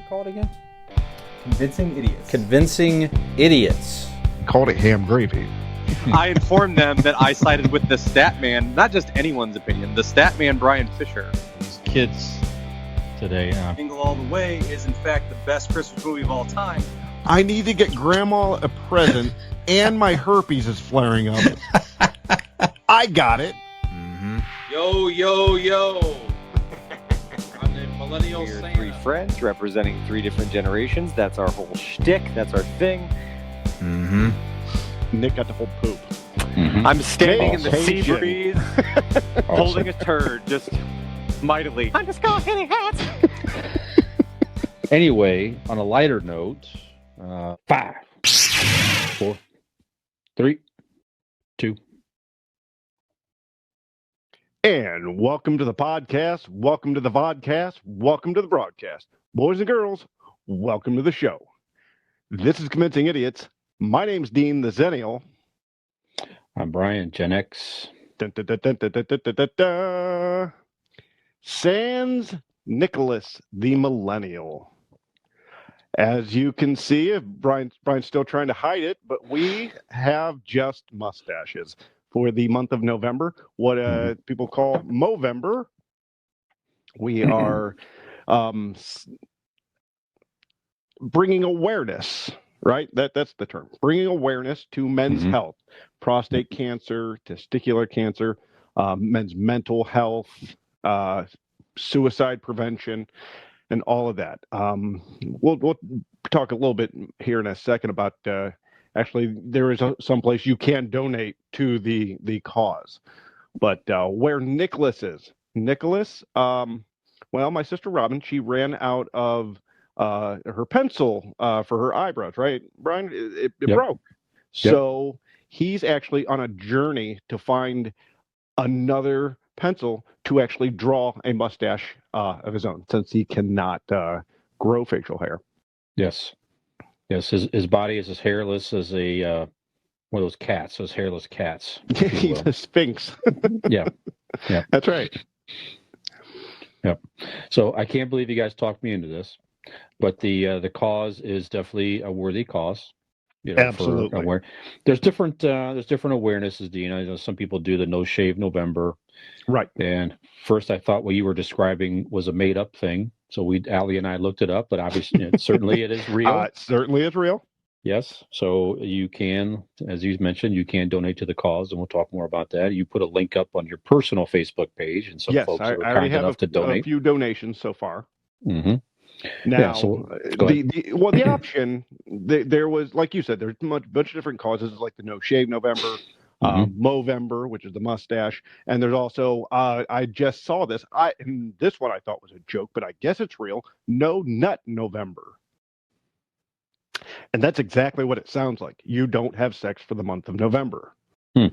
called again? Convincing Idiots. Convincing Idiots. Called it ham gravy. I informed them that I sided with the stat man, not just anyone's opinion, the stat man Brian Fisher. These kids today. Jingle All the Way is in fact the best Christmas movie of all time. I need to get Grandma a present, and my herpes is flaring up. I got it. Mm-hmm. Yo, yo, yo. I'm the millennial We're Santa. three friends representing three different generations. That's our whole shtick. That's our thing. Mm-hmm. Nick got the whole poop. Mm-hmm. I'm standing in the sea Caucasian. breeze, holding a turd, just mightily. I'm just going hitting hats. Anyway, on a lighter note, 5, 4, 3, 2. And welcome to the podcast. Welcome to the vodcast. Welcome to the broadcast. Boys and girls, welcome to the show. This is Convincing Idiots. My name's Dean the Zennial. I'm Brian, Gen X. Dun, dun, dun, dun, dun, dun, dun, dun, dun, dun. Sans Nicholas the Millennial. As you can see, Brian's still trying to hide it, but we have just mustaches for the month of November, what people call Movember. We are bringing awareness, right? That's the term. Bringing awareness to men's health, prostate cancer, testicular cancer, men's mental health, suicide prevention, and all of that. We'll talk a little bit here in a second about actually there is some place you can donate to the cause. But where Nicholas is, well, my sister Robin, she ran out of her pencil for her eyebrows, right, Brian? It Yep. broke. Yep. So he's actually on a journey to find another pencil to actually draw a mustache of his own, since he cannot grow facial hair. Yes. His body is as hairless as a one of those cats, those hairless cats. if you He's will. a sphinx. Yeah. That's right. Yep. So I can't believe you guys talked me into this, but the cause is definitely a worthy cause. You know, Absolutely. There's different awarenesses, Dean. I know some people do the No Shave November. Right. And first I thought what you were describing was a made up thing. So Allie and I looked it up, but obviously certainly it is real. It certainly is real. Yes. So you can, as you mentioned, you can donate to the cause, and we'll talk more about that. You put a link up on your personal Facebook page, and some Yes, folks I are already kind have enough to a donate. few donations so far. Mm-hmm. Now, Yeah, so go ahead. the option, there was, like you said, there's a bunch of different causes, like the No Shave November, Movember, which is the mustache, and there's also, I just saw this, and this one I thought was a joke, but I guess it's real, No Nut November. And that's exactly what it sounds like. You don't have sex for the month of November. Hmm.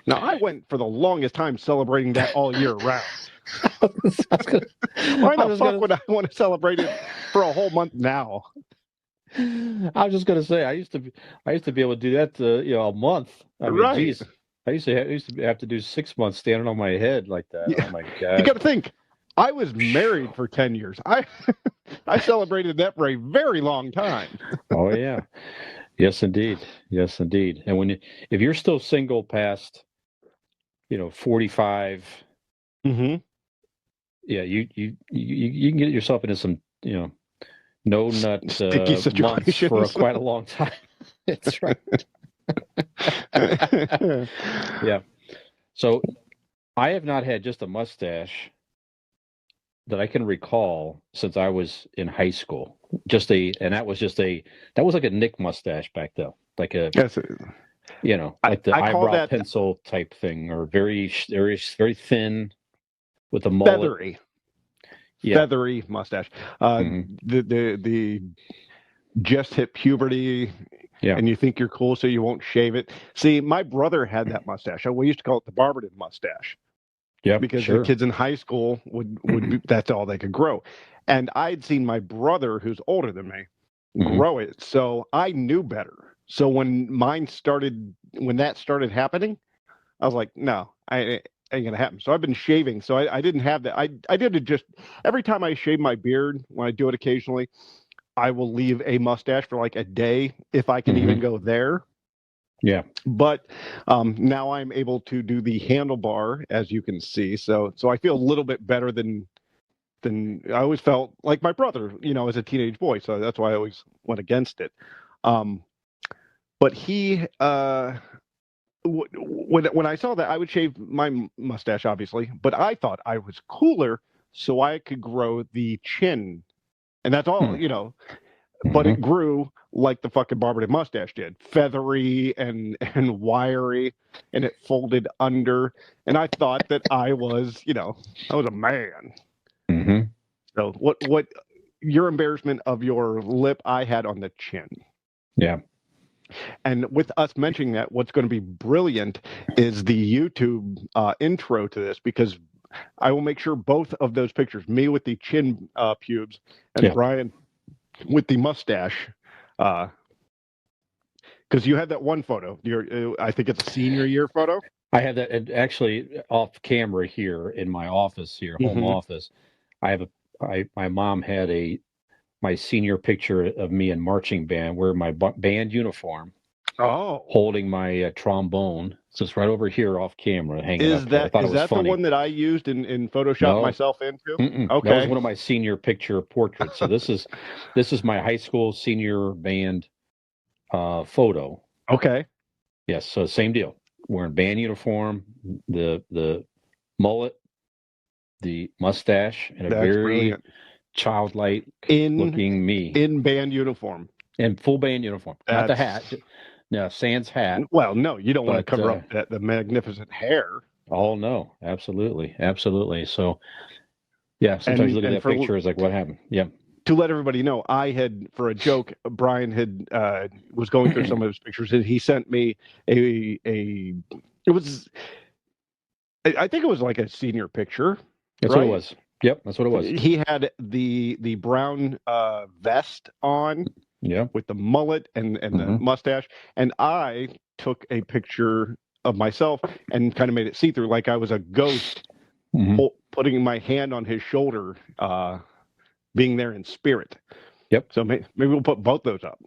Now, I went for the longest time celebrating that all year round. Why the fuck would I want to celebrate it for a whole month now? I was just going to say, I used to be able to do that, a month. I mean, Right. geez, I used to have to do 6 months standing on my head like that. Yeah. Oh my God! You got to think. I was married for 10 years. I celebrated that for a very long time. Oh yeah, yes indeed. And if you're still single past, 45, Mm-hmm. yeah, you can get yourself into some, no nut Sticky months situations. for quite a long time. That's right. Yeah. So I have not had just a mustache that I can recall since I was in high school. That was like a Nick mustache back then, like a, Yes. like the I call eyebrow that pencil type thing, or very, very, very thin with a mullet. feathery. Yeah. Feathery mustache. The just hit puberty, Yeah. and you think you're cool, so you won't shave it. See, my brother had that mustache. We used to call it the Barberton mustache. Yeah, Because sure. the kids in high school would be, that's all they could grow. And I'd seen my brother, who's older than me, grow it. So I knew better. So when that started happening, I was like, no, ain't gonna happen. So I've been shaving. So I didn't have that. I did it just every time I shave my beard, when I do it occasionally, I will leave a mustache for like a day if I can even go there. Yeah. But now I'm able to do the handlebar, as you can see. So I feel a little bit better than I always felt like my brother, as a teenage boy. So that's why I always went against it. But he, when I saw that, I would shave my mustache, obviously. But I thought I was cooler, so I could grow the chin, and that's all, But it grew like the fucking Barber mustache did, feathery and wiry, and it folded under. And I thought that I was, I was a man. Mm-hmm. So what your embarrassment of your lip I had on the chin. Yeah. And with us mentioning that, what's going to be brilliant is the YouTube intro to this, because I will make sure both of those pictures, me with the chin pubes and Brian with the mustache, because you had that one photo. I think it's a senior year photo. I have that actually off camera here in my office here, home office. My mom had my senior picture of me in marching band, wearing my band uniform. Oh, holding my trombone. So it's right over here off camera, hanging is up there. I that thought is it was that funny. the one that I used in Photoshop No. myself into? Okay, that was one of my senior picture portraits. So this is my high school senior band photo. Okay. Yes, so same deal. Wearing band uniform, the mullet, the mustache, and a That's very brilliant. childlike In looking me in band uniform. in full band uniform, not the hat. No, sans hat. Well, no, you don't want to But, cover up the magnificent hair. Oh no, absolutely. So yeah, sometimes you look at that picture, it's like, what happened? Yeah. To let everybody know, I had, for a joke, Brian had was going through some of his pictures, and he sent me a it was, I think it was like a senior picture. That's what it was. Yep, that's what it was. He had the brown vest on, with the mullet and the mustache, and I took a picture of myself and kind of made it see through, like I was a ghost, putting my hand on his shoulder, being there in spirit. Yep. So maybe we'll put both those up.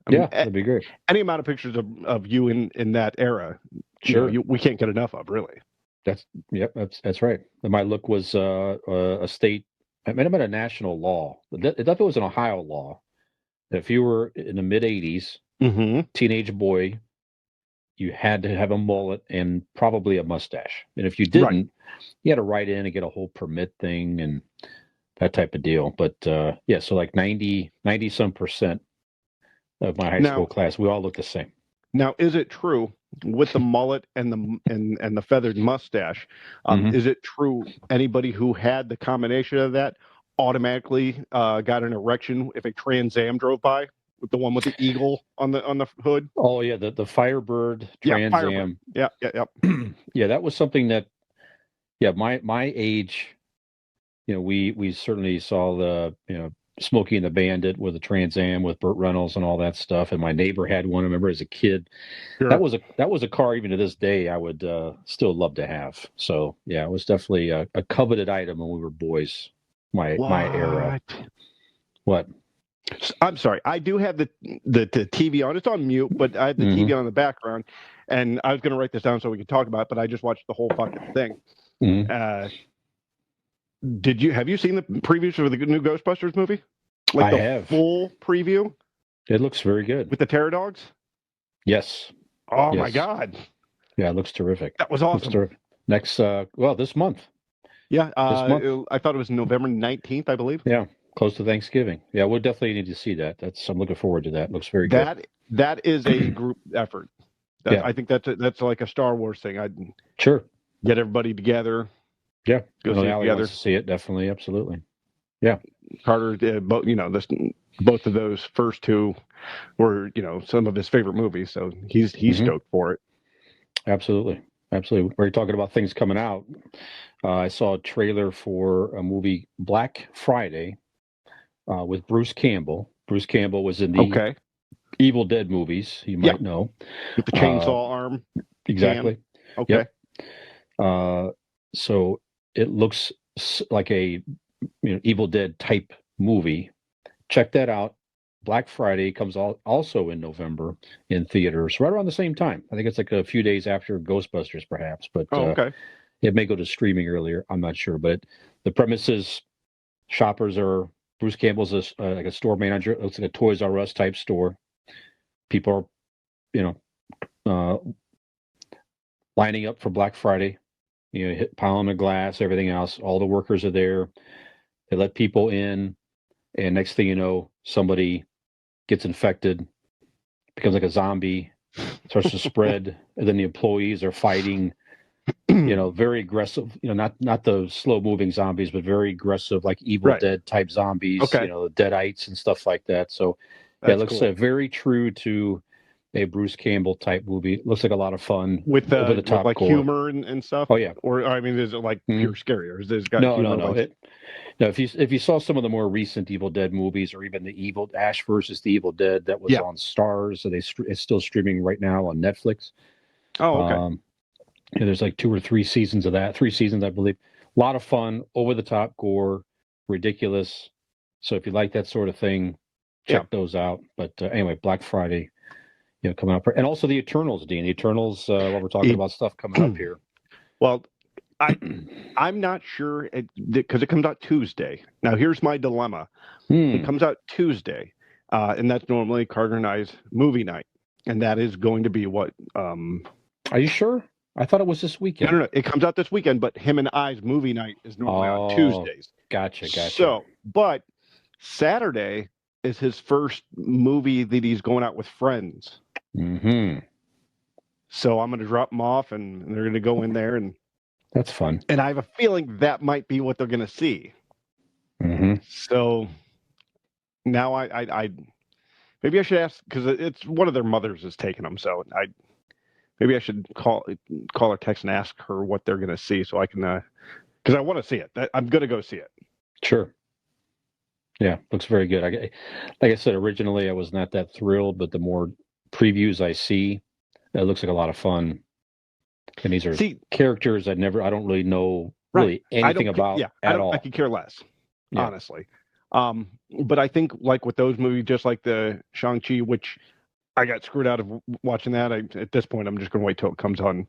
That'd be great. Any amount of pictures of you in that era, sure, we can't get enough of, really. That's right. My look was a state. It might have been a national law. I thought it was an Ohio law. If you were in the mid '80s, teenage boy, you had to have a mullet and probably a mustache. And if you didn't, you had to write in and get a whole permit thing and that type of deal. But so like 90 some percent of my high school class, we all look the same. Now, is it true with the mullet and the feathered mustache? Is it true anybody who had the combination of that automatically got an erection if a Trans Am drove by, with the one with the eagle on the hood? Oh yeah, the Firebird Trans Am. Yeah. Yeah, that was something that, my age, we certainly saw the Smokey and the Bandit with the Trans Am with Burt Reynolds and all that stuff. And my neighbor had one. I remember as a kid, that was a car even to this day I would still love to have. So yeah, it was definitely a coveted item when we were boys. My era. What? I'm sorry. I do have the TV on. It's on mute, but I have the TV on in the background, and I was going to write this down so we could talk about it, but I just watched the whole fucking thing. Have you seen the previews for the new Ghostbusters movie? Like I have. Full preview? It looks very good. With the Pterodogs? Yes. Oh my God. Yeah, it looks terrific. That was awesome. Next, this month. Yeah, this month. I thought it was November 19th, I believe. Yeah, close to Thanksgiving. Yeah, we'll definitely need to see that. I'm looking forward to that. Looks very good. That is a group effort. I think that's like a Star Wars thing. I'd get everybody together. Yeah, go see it together. Wants to see it, definitely, absolutely. Yeah, Carter, both of those first two were some of his favorite movies, so he's stoked for it. Absolutely. We're talking about things coming out. I saw a trailer for a movie, Black Friday, with Bruce Campbell. Bruce Campbell was in the Evil Dead movies. You might know, with the chainsaw arm. Exactly. Okay. So it looks like a Evil Dead type movie. Check that out. Black Friday comes also in November in theaters, right around the same time. I think it's like a few days after Ghostbusters, perhaps, but Oh, okay. it may go to streaming earlier. I'm not sure, but the premise is shoppers are Bruce Campbell's like a store manager. It looks like a Toys R Us type store. People are, lining up for Black Friday. Piling the glass, everything else. All the workers are there. They let people in, and next thing you know, somebody gets infected, becomes like a zombie, starts to spread, and then the employees are fighting. Very aggressive. Not the slow moving zombies, but very aggressive, like Evil Right. Dead type zombies. Okay. The Deadites and stuff like that. So yeah, it That's looks cool. very true to a Bruce Campbell type movie. It looks like a lot of fun With over the top like gore. humor and stuff. Oh yeah. Or I mean, is it like pure scary, or is it got No, humor? no. Like... No, if you saw some of the more recent Evil Dead movies, or even the Evil Ash versus the Evil Dead that was on Stars, so it's still streaming right now on Netflix. Oh, okay. There's like 2 or 3 seasons of that. 3 seasons, I believe. A lot of fun, over the top gore, ridiculous. So if you like that sort of thing, check those out. But anyway, Black Friday, coming up, and also the Eternals, Dean. The Eternals. While we're talking about stuff coming up here. Well, I'm not sure because it comes out Tuesday. Now, here's my dilemma. It comes out Tuesday, and that's normally Carter and I's movie night, and that is going to be what. Are you sure? I thought it was this weekend. No. It comes out this weekend, but him and I's movie night is normally on Tuesdays. Gotcha. So, but Saturday is his first movie that he's going out with friends. Mm-hmm. So I'm going to drop them off, and they're going to go in there, and that's fun. And I have a feeling that might be what they're going to see. Mm-hmm. So now I maybe I should ask, because it's one of their mothers is taking them. So maybe I should call or text and ask her what they're going to see, so I can because I want to see it. I'm going to go see it. Sure. Yeah, looks very good. Like I said, originally I was not that thrilled, but the more previews I see, it looks like a lot of fun. And these are characters I don't really know anything about at all. I could care less, honestly. But I think like with those movies, just like the Shang-Chi, which I got screwed out of watching that. At this point, I'm just going to wait till it comes on.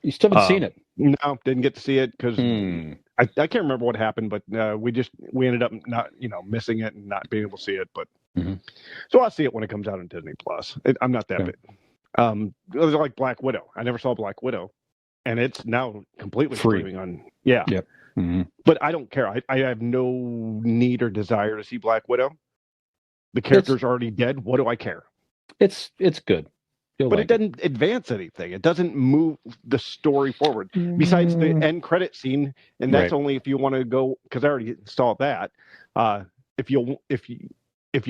You still haven't seen it? No, didn't get to see it because I can't remember what happened, but we ended up not missing it and not being able to see it. But so I'll see it when it comes out on Disney Plus. I'm not that big. It was like Black Widow. I never saw Black Widow, and it's now completely free streaming on. Yeah. Yep. Mm-hmm. But I don't care. I have no need or desire to see Black Widow. The character's already dead. What do I care? It's good. But it doesn't advance anything. It doesn't move the story forward. Besides the end credit scene, and that's only if you want to go, because I already installed that. If you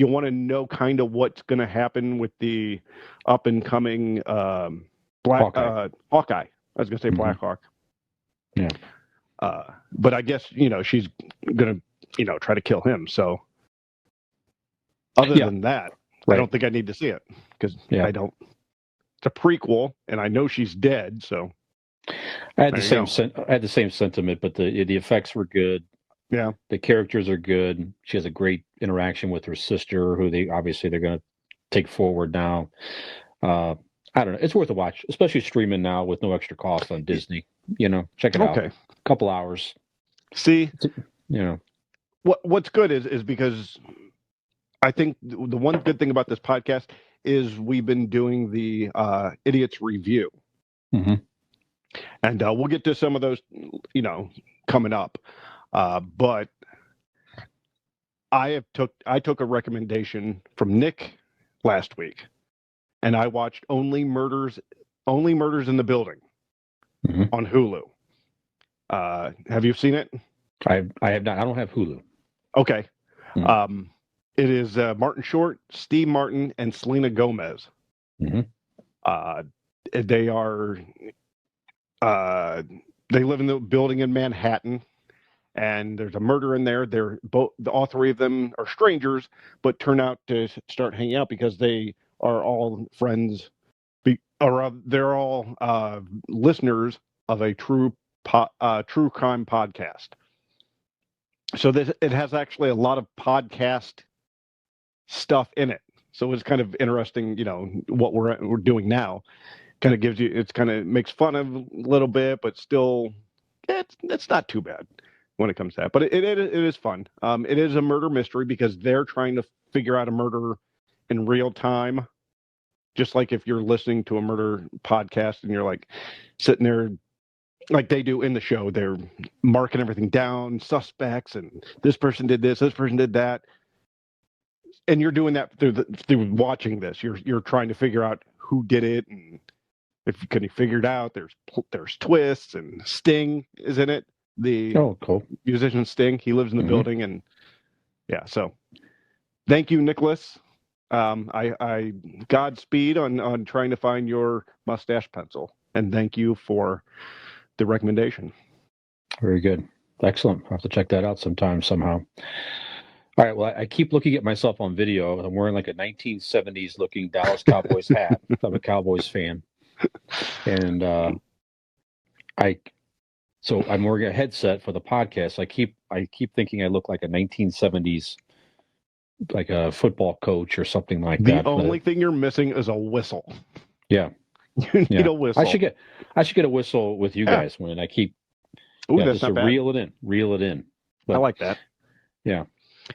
want to know kind of what's going to happen with the up and coming Hawkeye. I was going to say Black Hawk. Yeah. But I guess she's going to try to kill him. So other than that, I don't think I need to see it because I don't. It's a prequel, and I know she's dead. So I had the same sentiment, but the effects were good. Yeah, the characters are good. She has a great interaction with her sister, who they're going to take forward now. I don't know. It's worth a watch, especially streaming now with no extra cost on Disney. Check it out. A couple hours. See, what's good is because I think the one good thing about this podcast is we've been doing the Idiots Review. Mm-hmm. And we'll get to some of those, coming up. But I took a recommendation from Nick last week, and I watched Only Murders in the Building on Hulu. Have you seen it? I have not. I don't have Hulu. Okay. It is Martin Short, Steve Martin, and Selena Gomez. Mm-hmm. They are they live in the building in Manhattan, and there's a murder in there. All three of them are strangers, but turn out to start hanging out because they are all friends, they're all listeners of a true crime podcast. So it has actually a lot of podcast stuff in it. So it's kind of interesting, what we're doing now. Kind of gives you, it's kind of makes fun of a little bit, but still, it's not too bad when it comes to that. But it is fun. It is a murder mystery because they're trying to figure out a murder in real time. Just like if you're listening to a murder podcast and you're like sitting there, like they do in the show, they're marking everything down, suspects, and this person did this person did that. And you're doing that through watching this. You're trying to figure out who did it, and if you couldn't figure it out, there's twists, and Sting is in it. The cool musician Sting, he lives in the building, and yeah. So, thank you, Nicholas. I Godspeed on trying to find your mustache pencil, and thank you for the recommendation. Very good, excellent. I'll have to check that out sometime somehow. All right. Well, I keep looking at myself on video. I'm wearing like a 1970s looking Dallas Cowboys hat. I'm a Cowboys fan, and I'm wearing a headset for the podcast. I keep thinking I look like a 1970s, like a football coach or something like that. The only thing you're missing is a whistle. Yeah, you need a whistle. I should get a whistle with you guys when I keep. Ooh, that's just not to bad. reel it in. But, I like that. Yeah.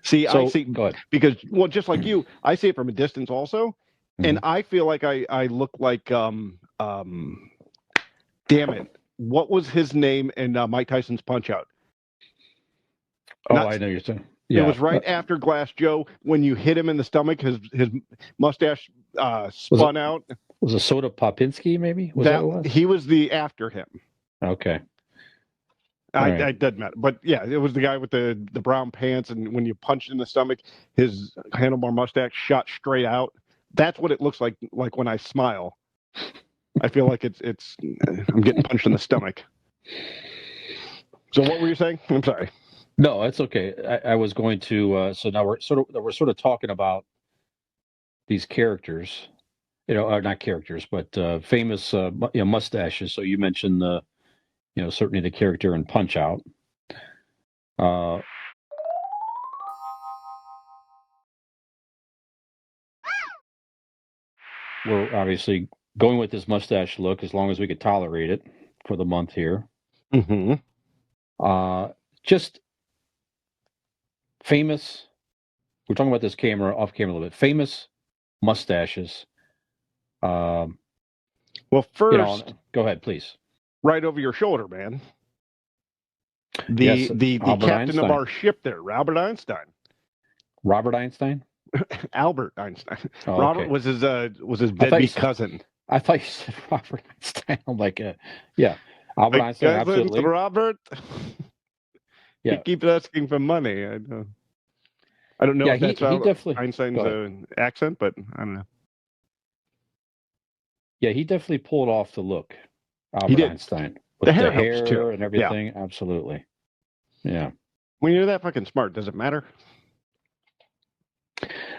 See, So, I see, go ahead. because, well, just like you, I see it from a distance also, and I feel like I look like, damn it, what was his name in Mike Tyson's Punch-Out? I know you're saying. Yeah. It was right after Glass Joe when you hit him in the stomach. His mustache spun out. Was it Soda Popinski? Maybe was that what it was? He was the after him. Okay. It doesn't matter, but yeah, it was the guy with the brown pants, and when you punched in the stomach, his handlebar mustache shot straight out. That's what it looks like when I smile. I feel like it's I'm getting punched in the stomach. So what were you saying? I'm sorry. No, it's okay. I was going to. So now we're sort of talking about these characters, not characters, but famous mustaches. So you mentioned certainly the character in Punch Out. We're obviously going with this mustache look as long as we could tolerate it for the month here. Mm-hmm. Just famous. We're talking about this off camera a little bit. Famous mustaches. Well, first, go ahead, please. Right over your shoulder, man. Yes, the Albert captain Einstein. of our ship there, Albert Einstein. Robert Einstein? Albert Einstein. Oh, Robert okay. was his deadbeat cousin. I thought you said Robert Einstein. I'm like, yeah, Albert Einstein, absolutely. Robert. Yeah. He keeps asking for money. I don't know if that's he definitely, Einstein's accent, but I don't know. Yeah, he definitely pulled off the look. He did. Einstein. The With hair the hair helps too. and everything. Yeah. Absolutely. Yeah. When you're that fucking smart, does it matter?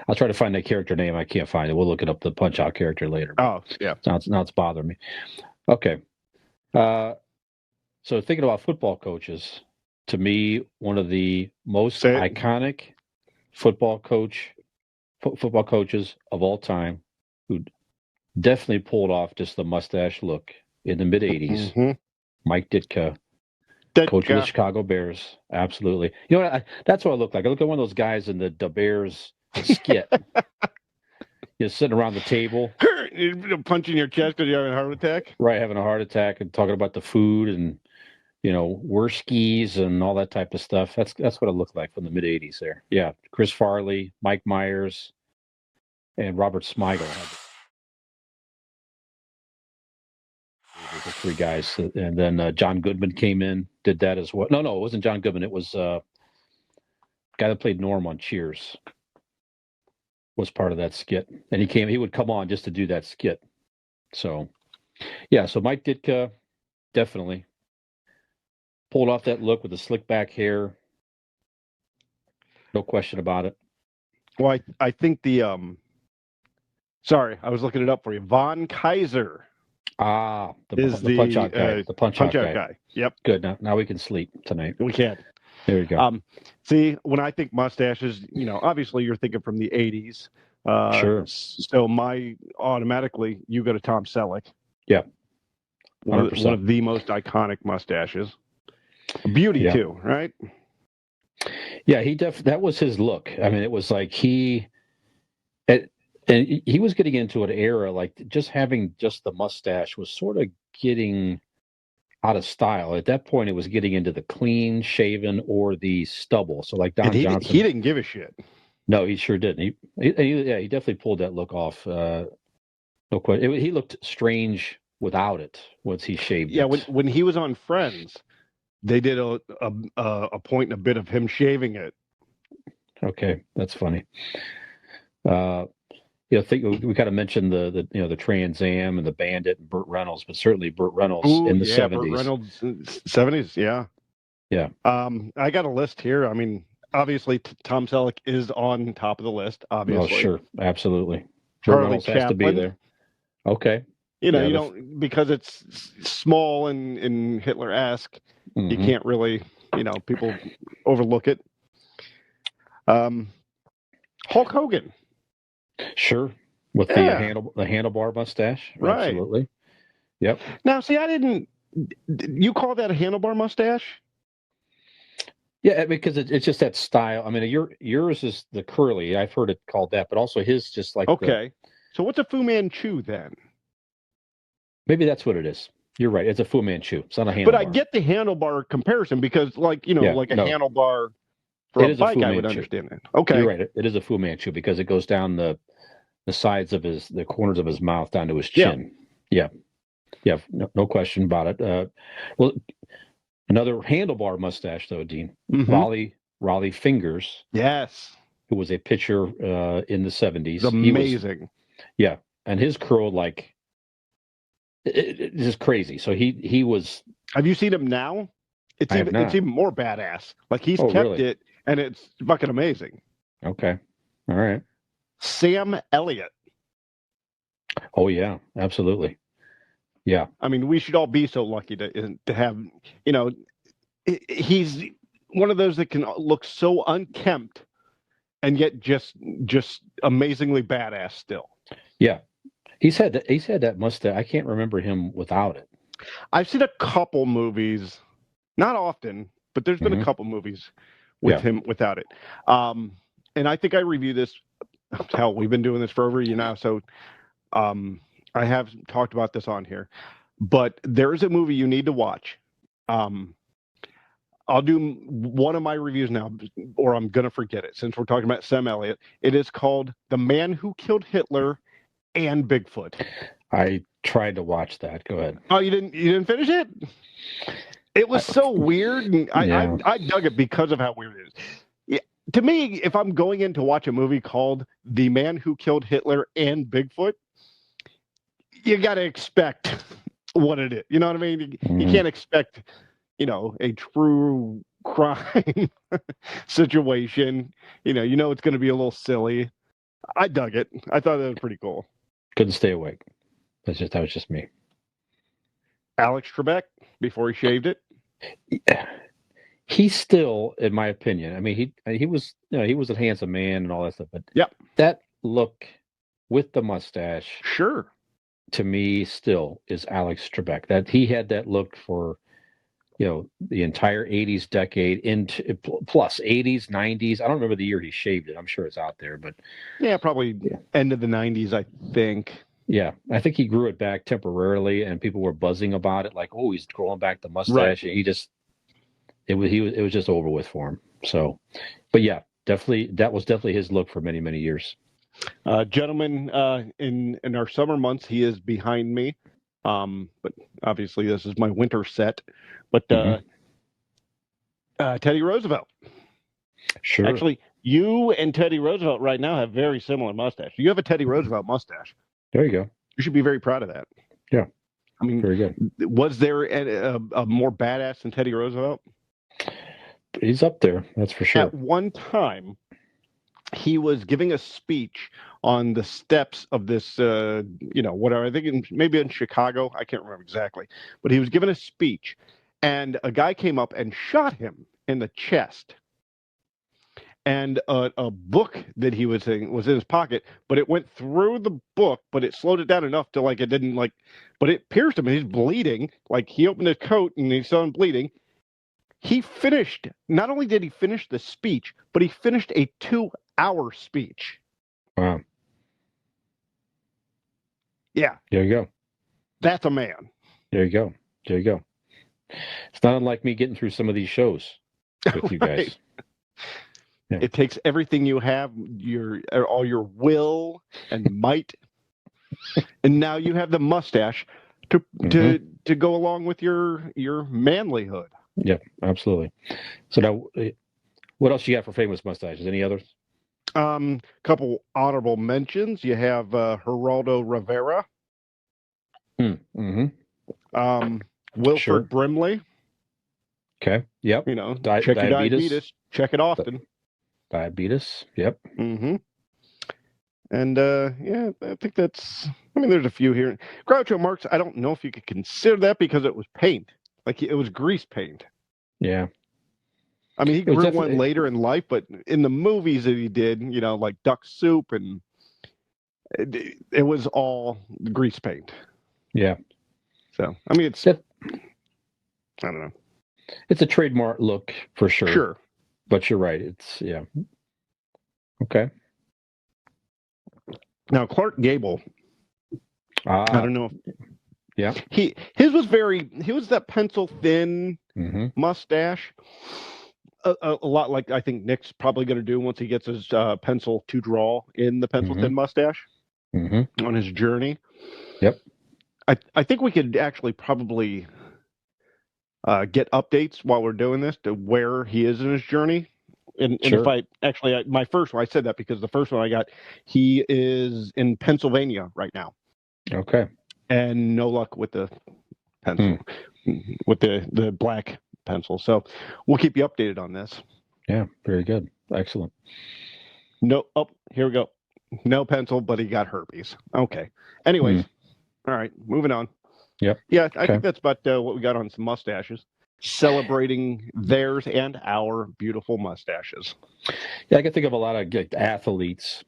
I'll try to find that character name. I can't find it. We'll look it up, the Punch Out character later. Oh, yeah. Now it's bothering me. Okay. So thinking about football coaches, to me, one of the most iconic football coaches of all time, who definitely pulled off just the mustache look in the mid 80s. Mm-hmm. Mike Ditka, coach of the Chicago Bears. Absolutely. You know what? That's what I look like. I look like one of those guys in the Bears skit. You're sitting around the table. You're punching your chest because you're having a heart attack? Right, having a heart attack and talking about the food and, Worskies and all that type of stuff. That's what it looked like from the mid 80s there. Yeah. Chris Farley, Mike Myers, and Robert Smigel. The three guys. And then John Goodman came in, did that as well. No, it wasn't John Goodman. It was the guy that played Norm on Cheers. Was part of that skit. And he would come on just to do that skit. So, yeah. So Mike Ditka definitely pulled off that look with the slick back hair. No question about it. Well, I think sorry, I was looking it up for you. Von Kaiser. The Punch Out guy. The Punch Out guy. Yep. Good. Now we can sleep tonight. We can. There you go. See, when I think mustaches, obviously you're thinking from the 80s. Sure. So automatically, you go to Tom Selleck. Yeah. One 100%. of the most iconic mustaches. Beauty, Yeah. too, right? Yeah, that was his look. I mean, it was like and he was getting into an era like just having just the mustache was sort of getting out of style. At that point, it was getting into the clean shaven or the stubble. So like And Don he Johnson. didn't give a shit. No, he sure didn't. He definitely pulled that look off. No question. He looked strange without it once he shaved Yeah, it. when he was on Friends, they did a point and a bit of him shaving it. Okay, that's funny. I think we got to mention the Trans Am and the Bandit and Burt Reynolds, but certainly Burt Reynolds in the 70s. Burt Reynolds, 70s, yeah. Yeah. I got a list here. I mean, obviously, Tom Selleck is on top of the list, obviously. Oh, sure. Absolutely. Charlie Burt Reynolds has to be Chaplin. there. Okay. You don't, because it's small and Hitler-esque, you can't really, people overlook it. Hulk Hogan. Sure. With the handlebar mustache. Right. Absolutely. Yep. Now, see, you call that a handlebar mustache? Yeah, because it's just that style. I mean, yours is the curly. I've heard it called that, but also his just like So what's a Fu Manchu then? Maybe that's what it is. You're right. It's a Fu Manchu. It's not a handlebar. But I get the handlebar comparison because, handlebar for a bike, I would understand it. Okay, you're right. It is a Fu Manchu because it goes down the sides of the corners of his mouth down to his chin. Yeah. No question about it. Well, another handlebar mustache though, Dean. Mm-hmm. Raleigh Fingers. Yes. Who was a pitcher in the 70s. Amazing. And his curl it's just crazy. So he was. Have you seen him now? It's even more badass. Like he's kept it, and it's fucking amazing. Okay, all right. Sam Elliott. Oh yeah, absolutely. Yeah. I mean, we should all be so lucky to have. He's one of those that can look so unkempt, and yet just amazingly badass still. Yeah. He's had that mustache. I can't remember him without it. I've seen a couple movies, not often, but there's been a couple movies with him without it. And I think I reviewed this. Hell, we've been doing this for over a year now, so I have talked about this on here. But there is a movie you need to watch. I'll do one of my reviews now, or I'm gonna forget it since we're talking about Sam Elliott. It is called "The Man Who Killed Hitler and Bigfoot." I tried to watch that. Go ahead. Oh, you didn't finish it? It was so weird, and I dug it because of how weird it is. Yeah, to me, if I'm going in to watch a movie called "The Man Who Killed Hitler and Bigfoot," you got to expect what it is. You know what I mean? You can't expect, a true crime situation. You know it's going to be a little silly. I dug it. I thought that was pretty cool. Couldn't stay awake. That was just me. Alex Trebek, before he shaved it. Yeah. He's still, in my opinion, I mean, he was a handsome man and all that stuff, but that look with the mustache, sure, to me still is Alex Trebek. That he had that look for, the entire 80s decade into plus 80s, 90s. I don't remember the year he shaved it. I'm sure it's out there, but probably end of the 90s, I think. Yeah, I think he grew it back temporarily, and people were buzzing about it, like, "Oh, he's growing back the mustache." Right. And it was just over with for him. So, but yeah, definitely that was definitely his look for many, many years. Gentlemen, in our summer months, he is behind me, but obviously this is my winter set. But Teddy Roosevelt. Sure. Actually, you and Teddy Roosevelt right now have very similar mustache. You have a Teddy Roosevelt mustache. There you go. You should be very proud of that. Yeah. I mean, very good. Was there a more badass than Teddy Roosevelt? He's up there, that's for sure. At one time, he was giving a speech on the steps of this, whatever. I think maybe in Chicago. I can't remember exactly. But he was giving a speech, and a guy came up and shot him in the chest. And a book that he was in his pocket, but it went through the book, but it slowed it down enough to like it didn't like, but it pierced him and he's bleeding. Like he opened his coat and he saw him bleeding. He finished, not only did he finish the speech, but he finished a 2-hour speech. Wow. Yeah, There you go. that's a man. There you go. There you go. It's not unlike me getting through some of these shows with you guys. Right. It takes everything you have, all your will and might, and now you have the mustache to go along with your manlyhood. Yeah, absolutely. So now, what else you got for famous mustaches? Any others? Couple honorable mentions. You have Geraldo Rivera, Wilford Sure. Brimley. Okay. Yep. You know, Di- check your diabetes. diabetes. Check it often. Diabetes. Yep. Mm-hmm. And yeah, I think that's. I mean, there's a few here. Groucho Marx. I don't know if you could consider that because it was paint, like it was grease paint. Yeah. I mean, he It was grew definitely- one later in life, but in the movies that he did, you know, like Duck Soup, and it was all grease paint. Yeah. So, I mean, it's. Yep. I don't know. It's a trademark look for sure. Sure. But you're right. It's yeah. Okay. Now, Clark Gable. I don't know. Yeah. His was he was that pencil thin mustache. A lot like I think Nick's probably going to do once he gets his pencil to draw in the pencil thin mustache on his journey. Yep. I think we could actually probably get updates while we're doing this to where he is in his journey. And Sure. if my first one, I said that because the first one I got, he is in Pennsylvania right now. Okay. And no luck with the pencil, with the black pencil. So we'll keep you updated on this. Yeah. Very good. Excellent. No, oh, here we go. No pencil, but he got herpes. Okay. Anyways, all right, moving on. Yep. Yeah, I think that's about what we got on some mustaches. Celebrating theirs and our beautiful mustaches. Yeah, I can think of a lot of athletes,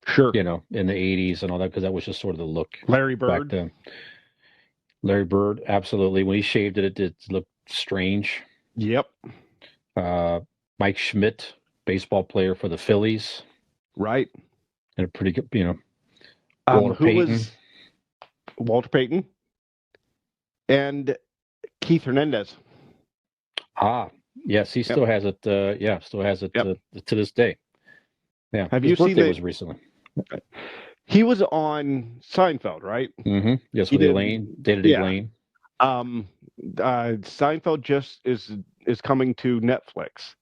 Sure. you know, in the 80s and all that, because that was just sort of the look Larry back Bird. then. Larry Bird, absolutely. When he shaved it, it did look strange. Yep. Mike Schmidt, baseball player for the Phillies. Right. And a pretty good, you know, Walter Payton. And Keith Hernandez. Yes, he still has it. Still has it to this day. Yeah. Have His you seen birthday the- was recently. He was on Seinfeld, right? Yes, He with did. Elaine, dated Yeah. Elaine. Seinfeld just is coming to Netflix,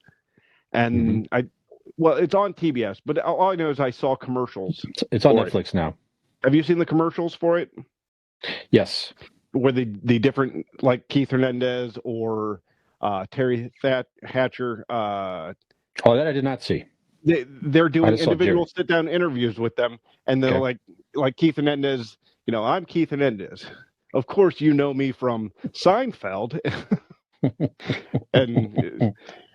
and it's on TBS, but all I know is I saw commercials. It's on for Netflix now. Have you seen the commercials for it? Yes. Where the different, like Keith Hernandez or Terry Hatcher, That I did not see. they're doing just saw individual sit-down interviews with them, and they're like Keith Hernandez. You know, I'm Keith Hernandez. Of course, you know me from Seinfeld, and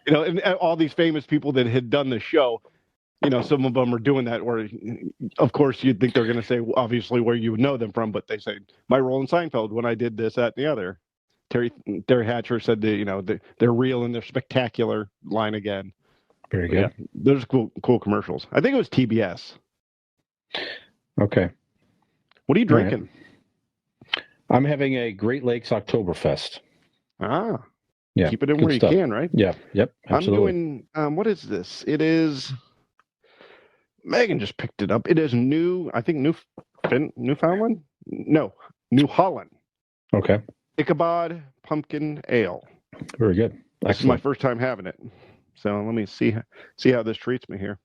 you know, and all these famous people that had done the show. You know, some of them are doing that. Where, of course, you'd think they're going to say, obviously, where you would know them from, but they say my role in Seinfeld when I did this, that, and the other. Terry Hatcher said that, you know, they're real and they're spectacular line again. Very good. Yeah, those are cool commercials. I think it was TBS. Okay. What are you drinking? I'm having a Great Lakes Oktoberfest. Yeah. Keep it in good where stuff. you can, right? Yeah. Yep. Absolutely. I'm doing. What is this? It is. Megan just picked it up. It is Newfoundland? No, New Holland. Okay. Ichabod Pumpkin Ale. Very good. This is my first time having it. So let me see how this treats me here.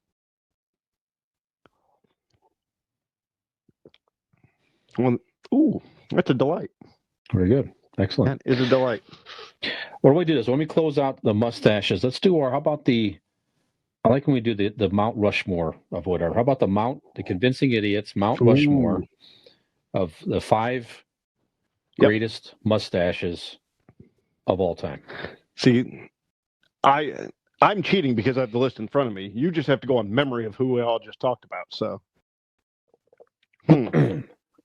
Well, ooh, that's a delight. Very good. Excellent. That is a delight. Well, we do this. When we close out the mustaches, let's do how about I like when we do the Mount Rushmore of whatever. How about the Convincing Idiots, Mount Rushmore of the 5 greatest mustaches of all time? See, I'm cheating because I have the list in front of me. You just have to go on memory of who we all just talked about. So,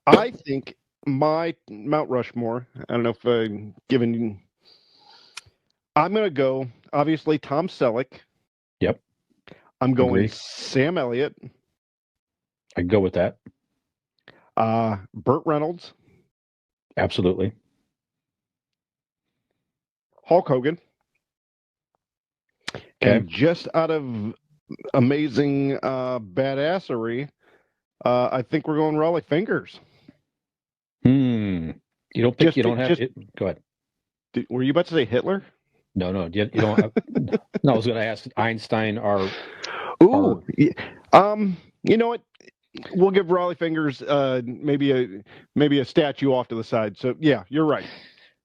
I think my Mount Rushmore. I don't know if I'm given. I'm going to go obviously Tom Selleck. Yep. I'm going Agree. Sam Elliott. I can go with that. Burt Reynolds. Absolutely. Hulk Hogan. Okay. And just out of amazing badassery, I think we're going Raleigh Fingers. You don't pick. You don't have. Go ahead. Were you about to say Hitler? No. You don't. No, I was going to ask Einstein or. Ooh. You know what? We'll give Raleigh Fingers maybe a statue off to the side. So yeah, you're right.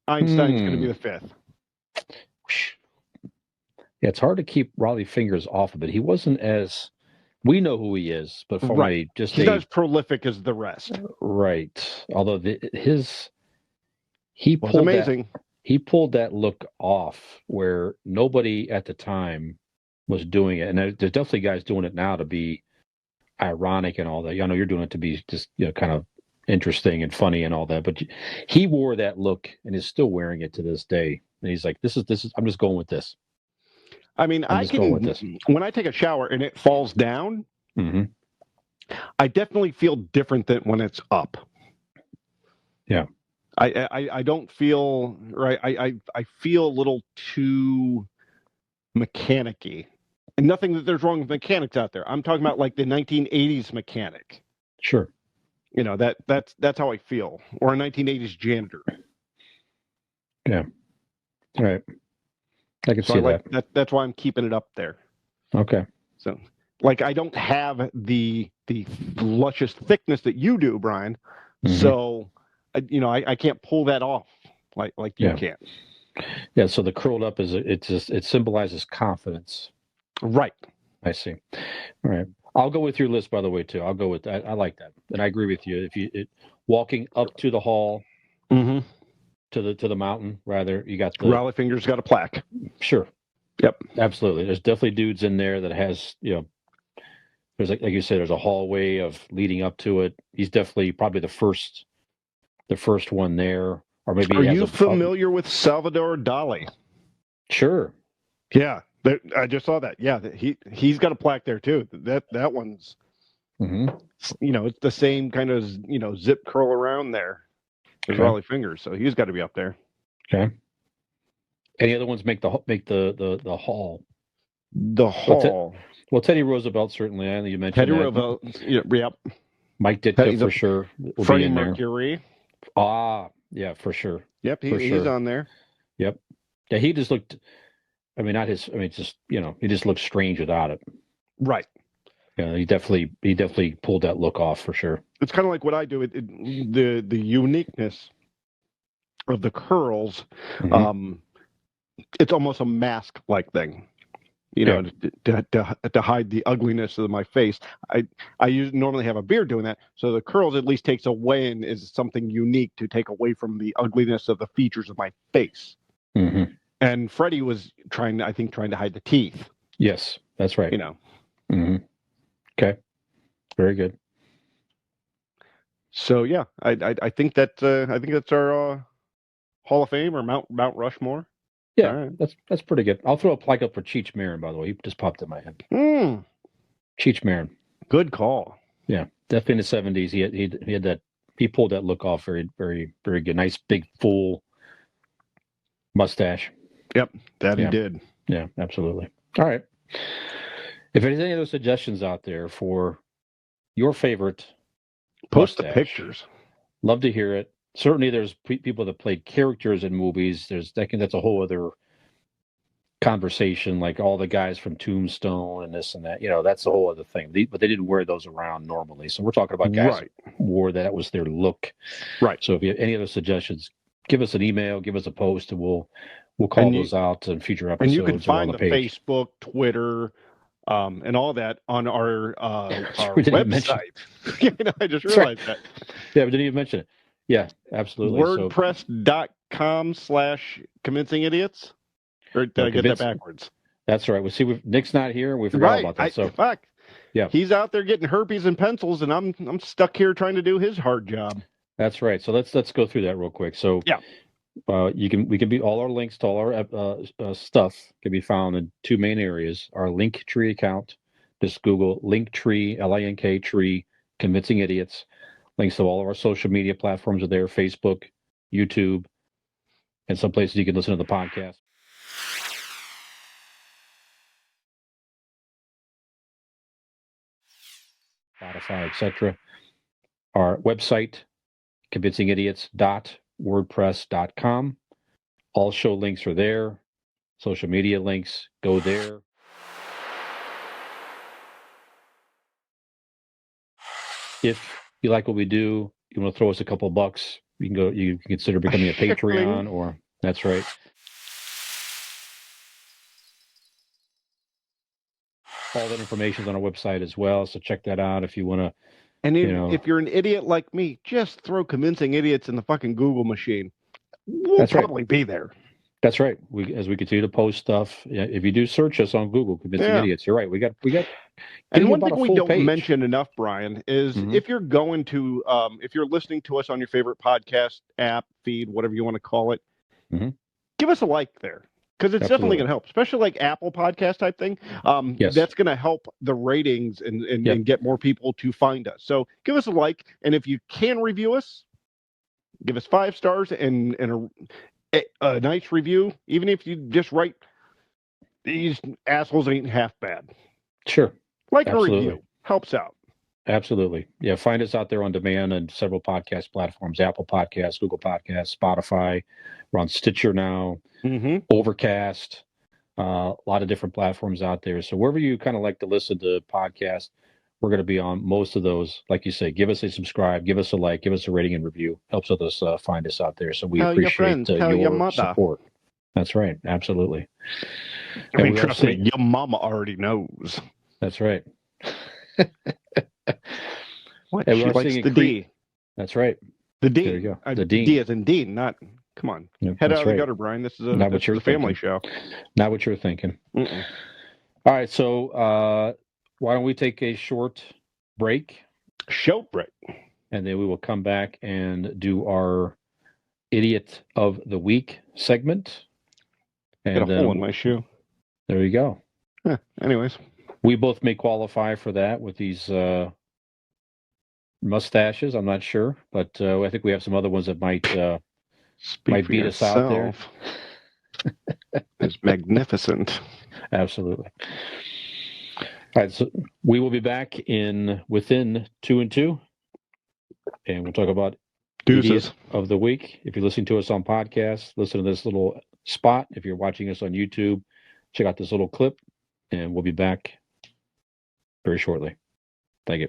Einstein's going to be the fifth. Yeah, it's hard to keep Raleigh Fingers off of it. He wasn't as. We know who he is, but from Right. He's not as prolific as the rest. Right. Although he Was pulled amazing. He pulled that look off where nobody at the time was doing it, and there's definitely guys doing it now to be ironic and all that. I know you're doing it to be just kind of interesting and funny and all that, but he wore that look and is still wearing it to this day. And he's like, "This is. I'm just going with this." I mean, when I take a shower and it falls down, I definitely feel different than when it's up. Yeah. I don't feel right. I feel a little too mechanic-y. And nothing that there's wrong with mechanics out there. I'm talking about like the 1980s mechanic. Sure. You know, that's how I feel. Or a 1980s janitor. Yeah. All right. I can see that. That's why I'm keeping it up there. Okay. So, like, I don't have the luscious thickness that you do, Brian. So, I can't pull that off like you can. Yeah. So the curled up it symbolizes confidence. Right. I see. All right. I'll go with your list, by the way, too. I'll go with that. I like that, and I agree with you. If walking up to the hall, to the mountain, rather, you got the Raleigh Fingers got a plaque. Sure. Yep. Absolutely. There's definitely dudes in there that has there's like you said, there's a hallway of leading up to it. He's definitely probably the first one there, or maybe. Are you familiar with Salvador Dali? Sure. Yeah. I just saw that. Yeah, he's got a plaque there too. That one's, it's the same kind of zip curl around there as Raleigh Fingers, so he's got to be up there. Okay. Any other ones make the hall? The hall. Well, Teddy Roosevelt certainly. I know you mentioned Teddy Roosevelt. Yep. Mike Ditka for sure. Freddie Mercury. Yeah, for sure. Yep, he's on there. Yep. Yeah, he just looked. I mean, he just looked strange without it. Right. Yeah, he definitely pulled that look off for sure. It's kind of like what I do. The uniqueness of the curls. It's almost a mask-like thing. To hide the ugliness of my face. I normally have a beard doing that, so the curls at least takes away and is something unique to take away from the ugliness of the features of my face. And Freddie was trying to hide the teeth. Yes, that's right. Okay, very good. So yeah, I think that's our Hall of Fame or Mount Rushmore. Yeah, right. That's pretty good. I'll throw a plaque up for Cheech Marin, by the way. He just popped in my head. Cheech Marin. Good call. Yeah, definitely in the 70s. He had that. He pulled that look off very, very, very good. Nice big full mustache. Yep, he did. Yeah, absolutely. All right. If there's any other suggestions out there for your favorite post mustache, the pictures. Love to hear it. Certainly, there's people that played characters in movies. That's a whole other conversation. Like all the guys from Tombstone and this and that. That's a whole other thing. But they didn't wear those around normally. So we're talking about guys who wore that. That was their look. Right. So if you have any other suggestions, give us an email, give us a post, and we'll call those out in future episodes. And you can find on the page. Facebook, Twitter, and all that on our website. I just realized that. Yeah, we didn't even mention it. Yeah, absolutely. WordPress.com/convincing idiots. Or did I get that backwards? That's right. We see Nick's not here. We forgot Right. about that. So Fuck. Yeah. He's out there getting herpes and pencils, and I'm stuck here trying to do his hard job. that's right. So let's go through that real quick. So Yeah. we can be all our links to all our stuff can be found in two main areas. Our Linktree account. Just Google Linktree, LINK tree, Convincing Idiots. Links to all of our social media platforms are there: Facebook, YouTube, and some places you can listen to the podcast. Spotify, etc. Our website, convincingidiots.wordpress.com. All show links are there. Social media links, go there. If you like what we do, you want to throw us a couple bucks, you can consider becoming a Patreon, or that's right. All that information is on our website as well, so check that out if you want to. And if you're an idiot like me, just throw Convincing Idiots in the fucking Google machine. We'll probably be there. That's right. As we continue to post stuff, if you do search us on Google, Convincing Idiots, you're right. We got. And one thing we don't mention enough, Brian, is Mm-hmm. if you're going to, if you're listening to us on your favorite podcast app, feed, whatever you want to call it, mm-hmm. give us a like there. Because it's definitely going to help, especially like Apple podcast type thing. Yes. That's going to help the ratings and get more people to find us. So give us a like. And if you can review us, give us 5 stars and a nice review. Even if you just write, these assholes ain't half bad. Sure. Like a review. Helps out. Absolutely. Yeah. Find us out there on demand on several podcast platforms: Apple Podcasts, Google Podcasts, Spotify. We're on Stitcher now, Overcast, a lot of different platforms out there. So wherever you kind of like to listen to podcasts, we're going to be on most of those. Like you say, give us a subscribe, give us a like, give us a rating and review. Helps us find us out there. So we appreciate your support. That's right. Absolutely. I mean, trust me, your mama already knows. That's right. What? She likes the D. That's right. The D. There you go. The D. D as in Dean, not... Come on. Head out of the gutter, Brian. This is a family show. Not what you're thinking. All right, so why don't we take a short break? Short break. And then we will come back and do our Idiot of the Week segment. And got a hole in my shoe. There you go. Anyways. We both may qualify for that with these mustaches. I'm not sure, but I think we have some other ones that might beat us out there. It's magnificent. Absolutely. All right, so we will be back within 2 and 2, and we'll talk about Idiot of the Week. If you're listening to us on podcast, listen to this little spot. If you're watching us on YouTube, check out this little clip, and we'll be back very shortly. Thank you.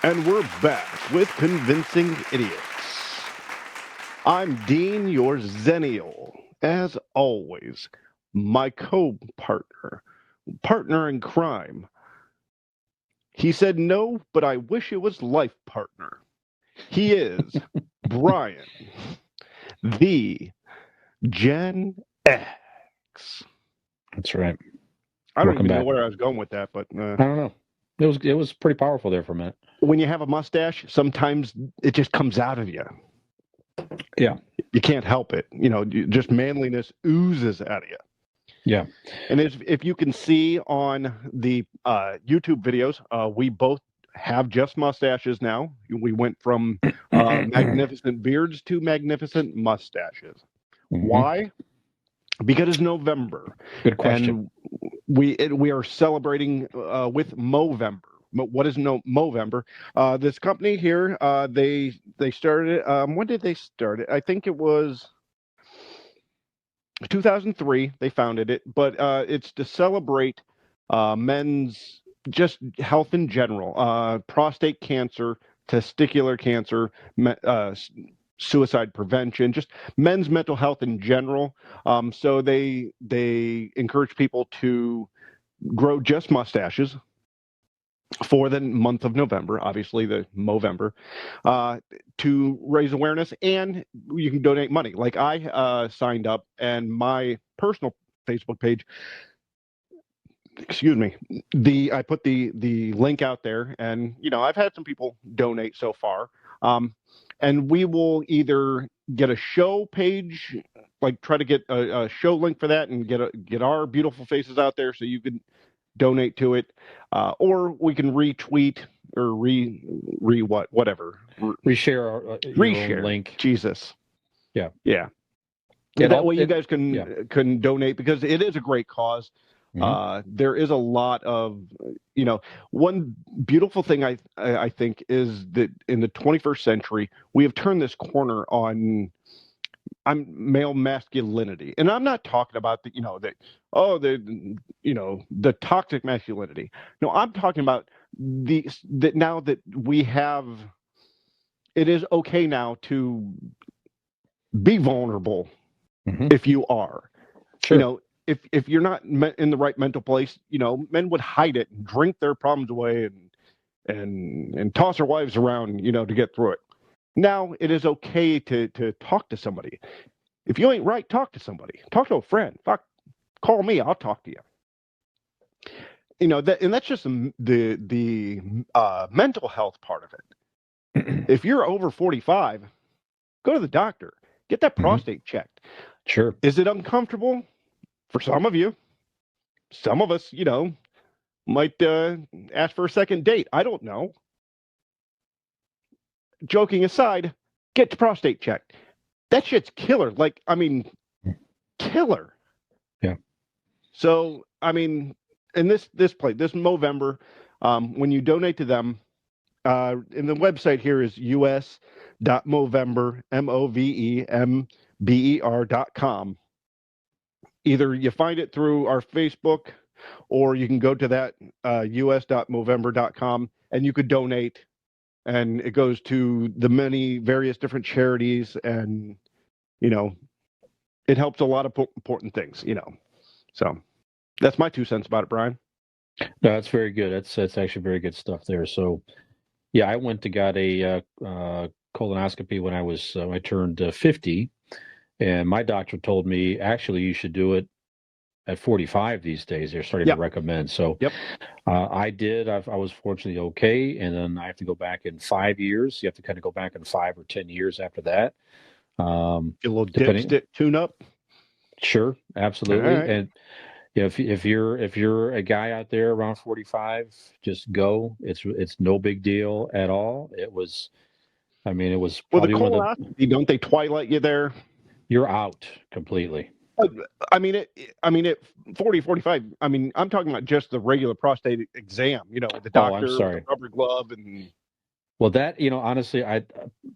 And we're back with Convincing Idiots. I'm Dean, your Zennial. As always, my co-partner, partner in crime. He said no, but I wish it was life partner. He is Brian, the Gen X. That's right. I don't even know where I was going with that, but I don't know. It was pretty powerful there for a minute. When you have a mustache, sometimes it just comes out of you. Yeah. You can't help it. Just manliness oozes out of you. Yeah. And if you can see on the YouTube videos, we both have just mustaches now. We went from magnificent beards to magnificent mustaches. Why? Because it's November. Good question. And we are celebrating with Movember. What is Movember? This company here, they started. When did they start it? I think it was 2003. They founded it, but it's to celebrate men's just health in general, prostate cancer, testicular cancer, suicide prevention, just men's mental health in general. So they encourage people to grow just mustaches for the month of November, obviously the Movember, to raise awareness, and you can donate money. Like I signed up, and my personal Facebook page, excuse me, I put the link out there, and I've had some people donate so far. And we will either get a show page, like try to get a show link for that, and get our beautiful faces out there so you can donate to it, or we can retweet or whatever. Reshare your Reshare own link. Jesus. Yeah. That way you guys can donate, because it is a great cause. Mm-hmm. There is a lot of, one beautiful thing I think is that in the 21st century, we have turned this corner on male masculinity. And I'm not talking about the toxic masculinity. No, I'm talking about that now that we have, it is okay now to be vulnerable if you are. Sure. If you're not in the right mental place, men would hide it and drink their problems away and toss their wives around, to get through it. Now it is okay to talk to somebody. If you ain't right, talk to somebody. Talk to a friend. Fuck, call me. I'll talk to you. And that's just the mental health part of it. If you're over 45, go to the doctor. Get that prostate checked. Sure. Is it uncomfortable? For some of you. Some of us, might ask for a second date. I don't know. Joking aside, get the prostate checked. That shit's killer. Killer. Yeah. So, in this Movember, when you donate to them, and the website here is us.movember, Movember.com. Either you find it through our Facebook, or you can go to that us.movember.com, and you could donate, and it goes to the many various different charities, and it helps a lot of important things. So that's my 2 cents about it, Brian. No, that's very good. That's actually very good stuff there. So yeah, I went to got a colonoscopy when I turned 50. And my doctor told me, actually, you should do it at 45 these days. They're starting to recommend. So I did. I was fortunately okay. And then I have to go back in 5 years. You have to kind of go back in 5 or 10 years after that. Get a little dipstick tune up. Sure, absolutely. Right. And if you're a guy out there around 45, just go. It's no big deal at all. It was Well, the colonoscopy, don't they twilight you there? You're out completely. At 40, 45, I'm talking about just the regular prostate exam, the doctor, with the rubber glove. And well, that, honestly,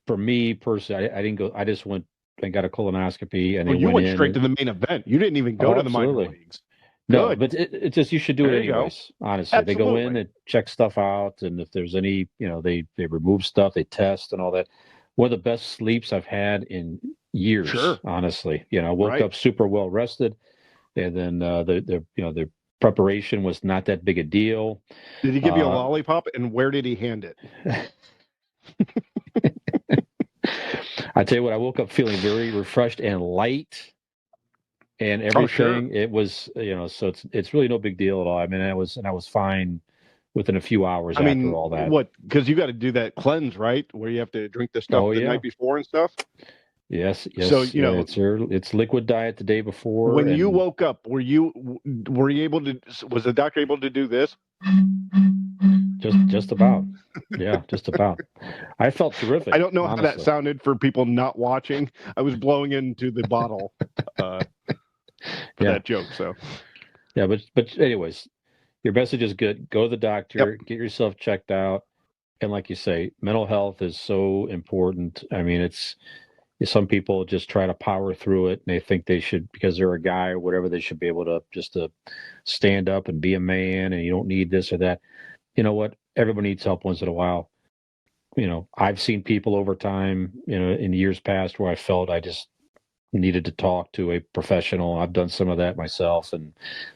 for me personally, I didn't go. I just went and got a colonoscopy, and you went straight to the main event. You didn't even go to the minor leagues. No, Good. but it just, you should do it anyways. Honestly, Absolutely. They go in and check stuff out, and if there's any, they remove stuff, they test and all that. One of the best sleeps I've had in years. Sure. Honestly, woke up super well rested, and then the preparation was not that big a deal. Did he give you a lollipop, and where did he hand it? I tell you what, I woke up feeling very refreshed and light, and everything. Sure. It was, so it's really no big deal at all. I was fine within a few hours after all that. What? Because you got to do that cleanse, right? Where you have to drink the stuff the night before and stuff. Yes. So it's liquid diet the day before. When you woke up, were you able to? Was the doctor able to do this? Just about. Yeah, just about. I felt terrific. I don't know honestly. how that sounded for people not watching. I was blowing into the bottle. for Yeah. that joke. So Yeah, but anyways, your message is good. Go to the doctor, get yourself checked out, and like you say, mental health is so important. I mean, it's some people just try to power through it, and they think they should, because they're a guy or whatever, they should be able to just to stand up and be a man, and you don't need this or that. You know what? Everybody needs help once in a while. I've seen people over time, in years past where I felt I just needed to talk to a professional. I've done some of that myself, and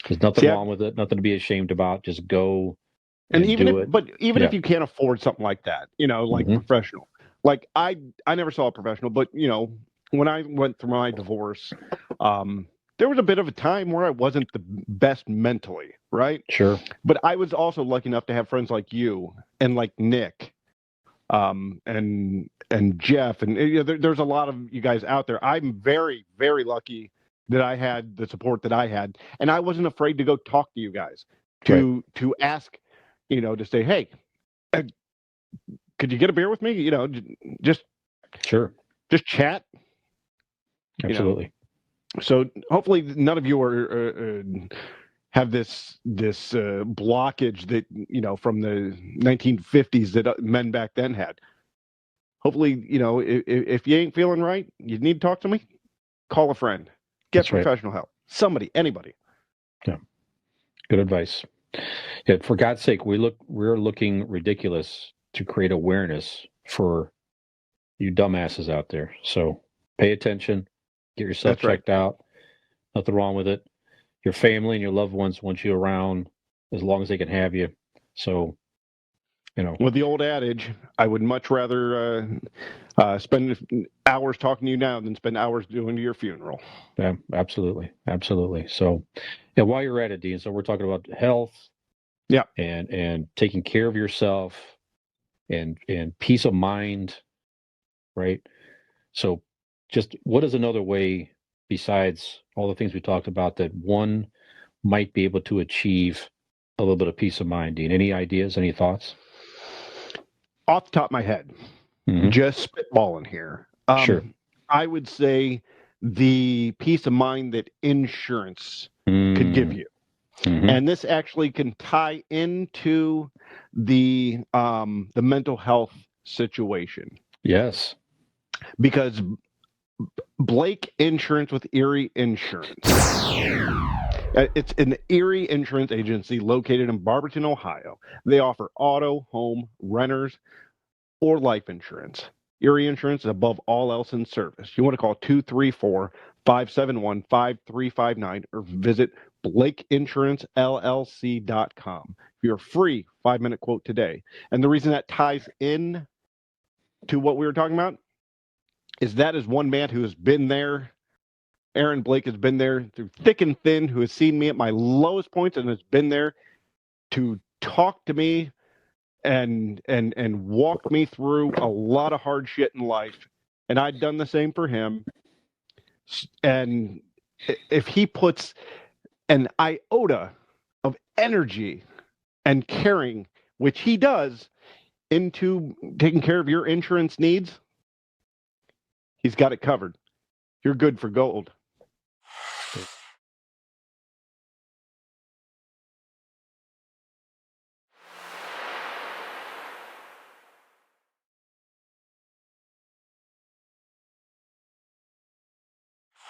there's nothing See, wrong with it, nothing to be ashamed about. Just go and and do it. even Yeah. if you can't afford something like that, like Mhm. professional, like I never saw a professional, but when I went through my divorce, there was a bit of a time where I wasn't the best mentally, right? Sure. But I was also lucky enough to have friends like you and like Nick, and Jeff, and there's a lot of you guys out there. I'm very, very lucky that I had the support that I had, and I wasn't afraid to go talk to you guys, to ask, to say, hey, uh, could you get a beer with me? Just Sure. chat. Absolutely. So hopefully none of you are have this blockage that from the 1950s that men back then had. Hopefully, if you ain't feeling right, you need to talk to me. Call a friend. Get That's right. professional help. Somebody, anybody. Yeah. Good advice. Yeah, for God's sake, we're looking ridiculous to create awareness for you dumbasses out there. So pay attention, get yourself That's right. checked out. Nothing wrong with it. Your family and your loved ones want you around as long as they can have you. So, With the old adage, I would much rather spend hours talking to you now than spend hours doing to your funeral. yeah, absolutely. Absolutely. So, yeah, while you're at it, Dean, so we're talking about health. Yeah. And taking care of yourself and peace of mind, right? So just what is another way besides all the things we talked about that one might be able to achieve a little bit of peace of mind, Dean? Any ideas, any thoughts? Off the top of my head, just spitballing here. Sure. I would say the peace of mind that insurance could give you. And this actually can tie into the mental health situation. Yes. Because Blake Insurance with Erie Insurance. It's an Erie Insurance Agency located in Barberton, Ohio. They offer auto, home, renters, or life insurance. Erie Insurance is above all else in service. You want to call 234-571-5359 or visit BlakeInsuranceLLC.com for your free 5-minute quote today. And the reason that ties in to what we were talking about is that is one man who has been there. Aaron Blake has been there through thick and thin, who has seen me at my lowest points and has been there to talk to me and walk me through a lot of hard shit in life. And I'd done the same for him. And if he puts an iota of energy and caring, which he does, into taking care of your insurance needs, he's got it covered. You're good for gold.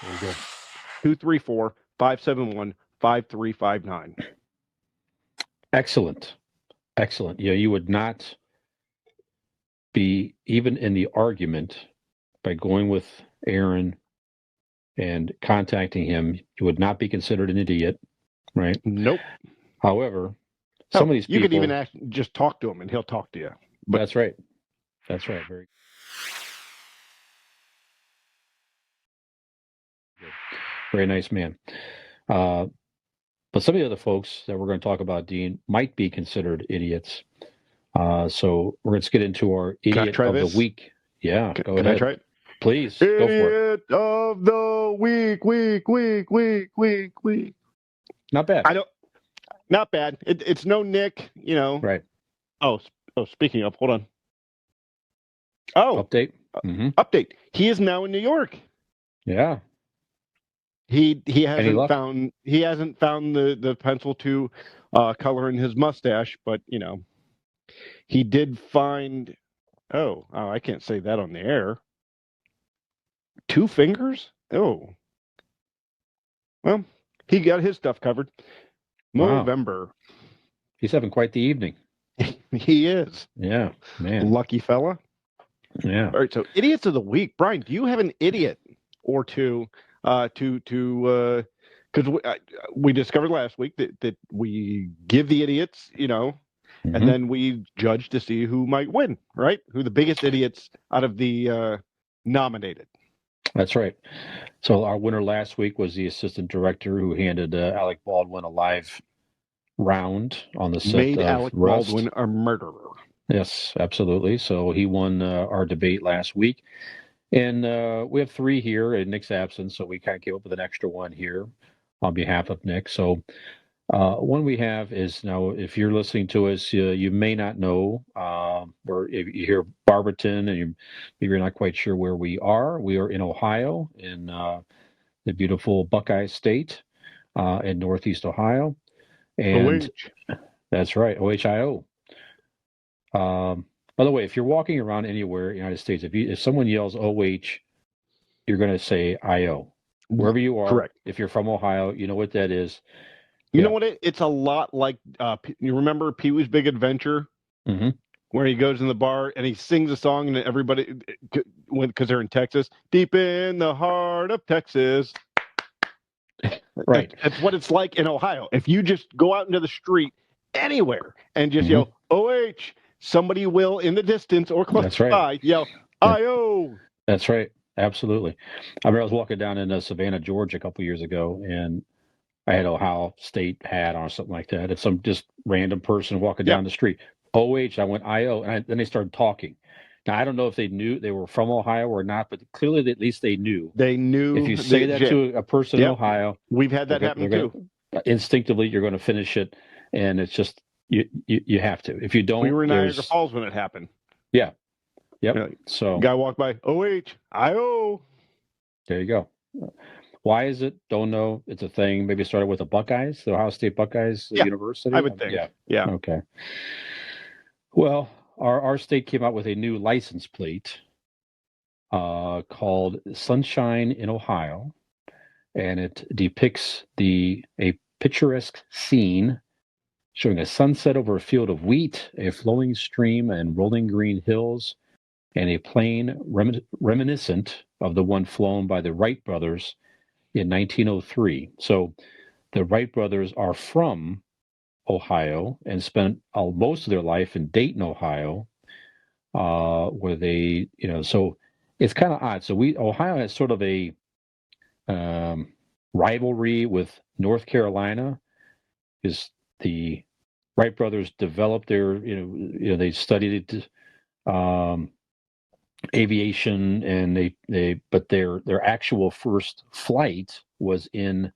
There you go. 234-571-5359. Excellent. Excellent. Yeah, you would not be even in the argument by going with Aaron and contacting him. You would not be considered an idiot, right? Nope. However, some of these people... You could even just talk to him and he'll talk to you. But that's right. That's right. Very good. Very nice man. But some of the other folks that we're going to talk about, Dean, might be considered idiots. So we're going to get into our idiot of the week. Yeah, go ahead. Can I try it? Please, go for it. Idiot of the week. Not bad. Not bad. It's no Nick, Right. Oh, speaking of, hold on. Oh, Update. Update. He is now in New York. Yeah. He Any luck? hasn't found the pencil to color in his mustache, but he did find. Oh, I can't say that on the air. 2 fingers? Oh, well, he got his stuff covered. Wow. Movember. He's having quite the evening. He is. Yeah, man. Lucky fella. Yeah. All right, so idiots of the week. Brian, do you have an idiot or two because we discovered last week that we give the idiots, Mhm. and then we judge to see who might win, right? Who the biggest idiots out of the nominated. That's right. So our winner last week was the assistant director who handed Alec Baldwin a live round on the set Made of Alec Rust. Baldwin a murderer. Yes, absolutely. So he won our debate last week. And we have 3 here in Nick's absence, so we kind of came up with an extra one here on behalf of Nick. So one we have is now, if you're listening to us, you may not know, or if you hear Barberton and maybe you're not quite sure where we are. We are in Ohio, in the beautiful Buckeye State in Northeast Ohio. And that's right, OHIO. By the way, if you're walking around anywhere in the United States, if someone yells OH, you're going to say IO. Wherever you are, Correct. if you're from Ohio, you know what that is. You know what? It's a lot like you remember Pee-wee's Big Adventure, where he goes in the bar and he sings a song and everybody, because they're in Texas, deep in the heart of Texas. Right. That's what it's like in Ohio. If you just go out into the street anywhere and just yell OH, somebody will in the distance or close by yell IO. That's right. Absolutely. I remember I was walking down in Savannah, Georgia a couple years ago, and I had Ohio State hat on or something like that. It's some just random person walking down the street. OH, I went IO, and then they started talking. Now, I don't know if they knew they were from Ohio or not, but clearly at least they knew. They knew. If you say that to a person in Ohio, we've had that happen too. Instinctively, you're going to finish it, and it's just you have to. If you don't, we were in Niagara Falls when it happened. Yeah. Yep. So guy walked by. OH, IO. There you go. Why is it? Don't know. It's a thing. Maybe it started with the Buckeyes, the Ohio State Buckeyes University. I would think. Yeah. Okay. Well, our state came out with a new license plate called Sunshine in Ohio, and it depicts a picturesque scene showing a sunset over a field of wheat, a flowing stream, and rolling green hills, and a plane reminiscent of the one flown by the Wright brothers in 1903. So the Wright brothers are from Ohio and spent most of their life in Dayton, Ohio, where they, so it's kind of odd. So Ohio has sort of a rivalry with North Carolina, because the Wright brothers developed their, they studied aviation, and but their actual first flight was in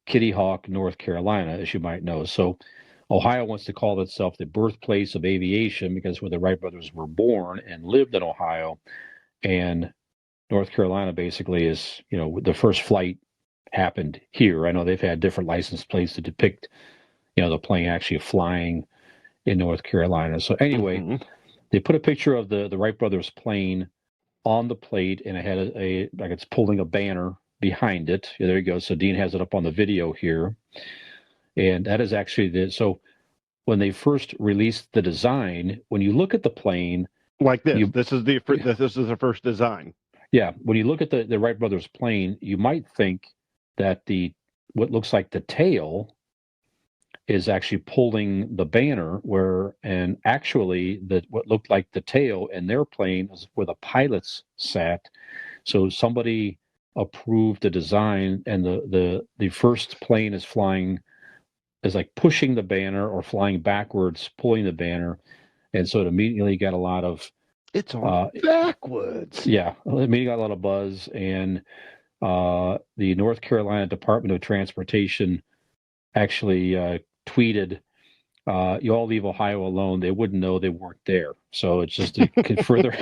Kitty Hawk, North Carolina, as you might know. So Ohio wants to call itself the birthplace of aviation because where the Wright brothers were born and lived in Ohio, and North Carolina basically is, the first flight happened here. I know they've had different license plates to depict, the plane actually flying in North Carolina. So anyway, they put a picture of the Wright brothers plane on the plate, and it had like it's pulling a banner behind it. Yeah, there you go. So Dean has it up on the video here, and that is actually so when they first released the design, when you look at the plane like this, this is the first design. Yeah, when you look at the Wright brothers plane, you might think that what looks like the tail is actually pulling the banner, and actually what looked like the tail in their plane is where the pilots sat. So somebody approved the design, and the first plane is like pushing the banner or flying backwards, pulling the banner, and so it immediately got a lot of it's on backwards. Yeah, it immediately got a lot of buzz, and the North Carolina Department of Transportation actually tweeted, "You all leave Ohio alone. They wouldn't know they weren't there." So it's just to further.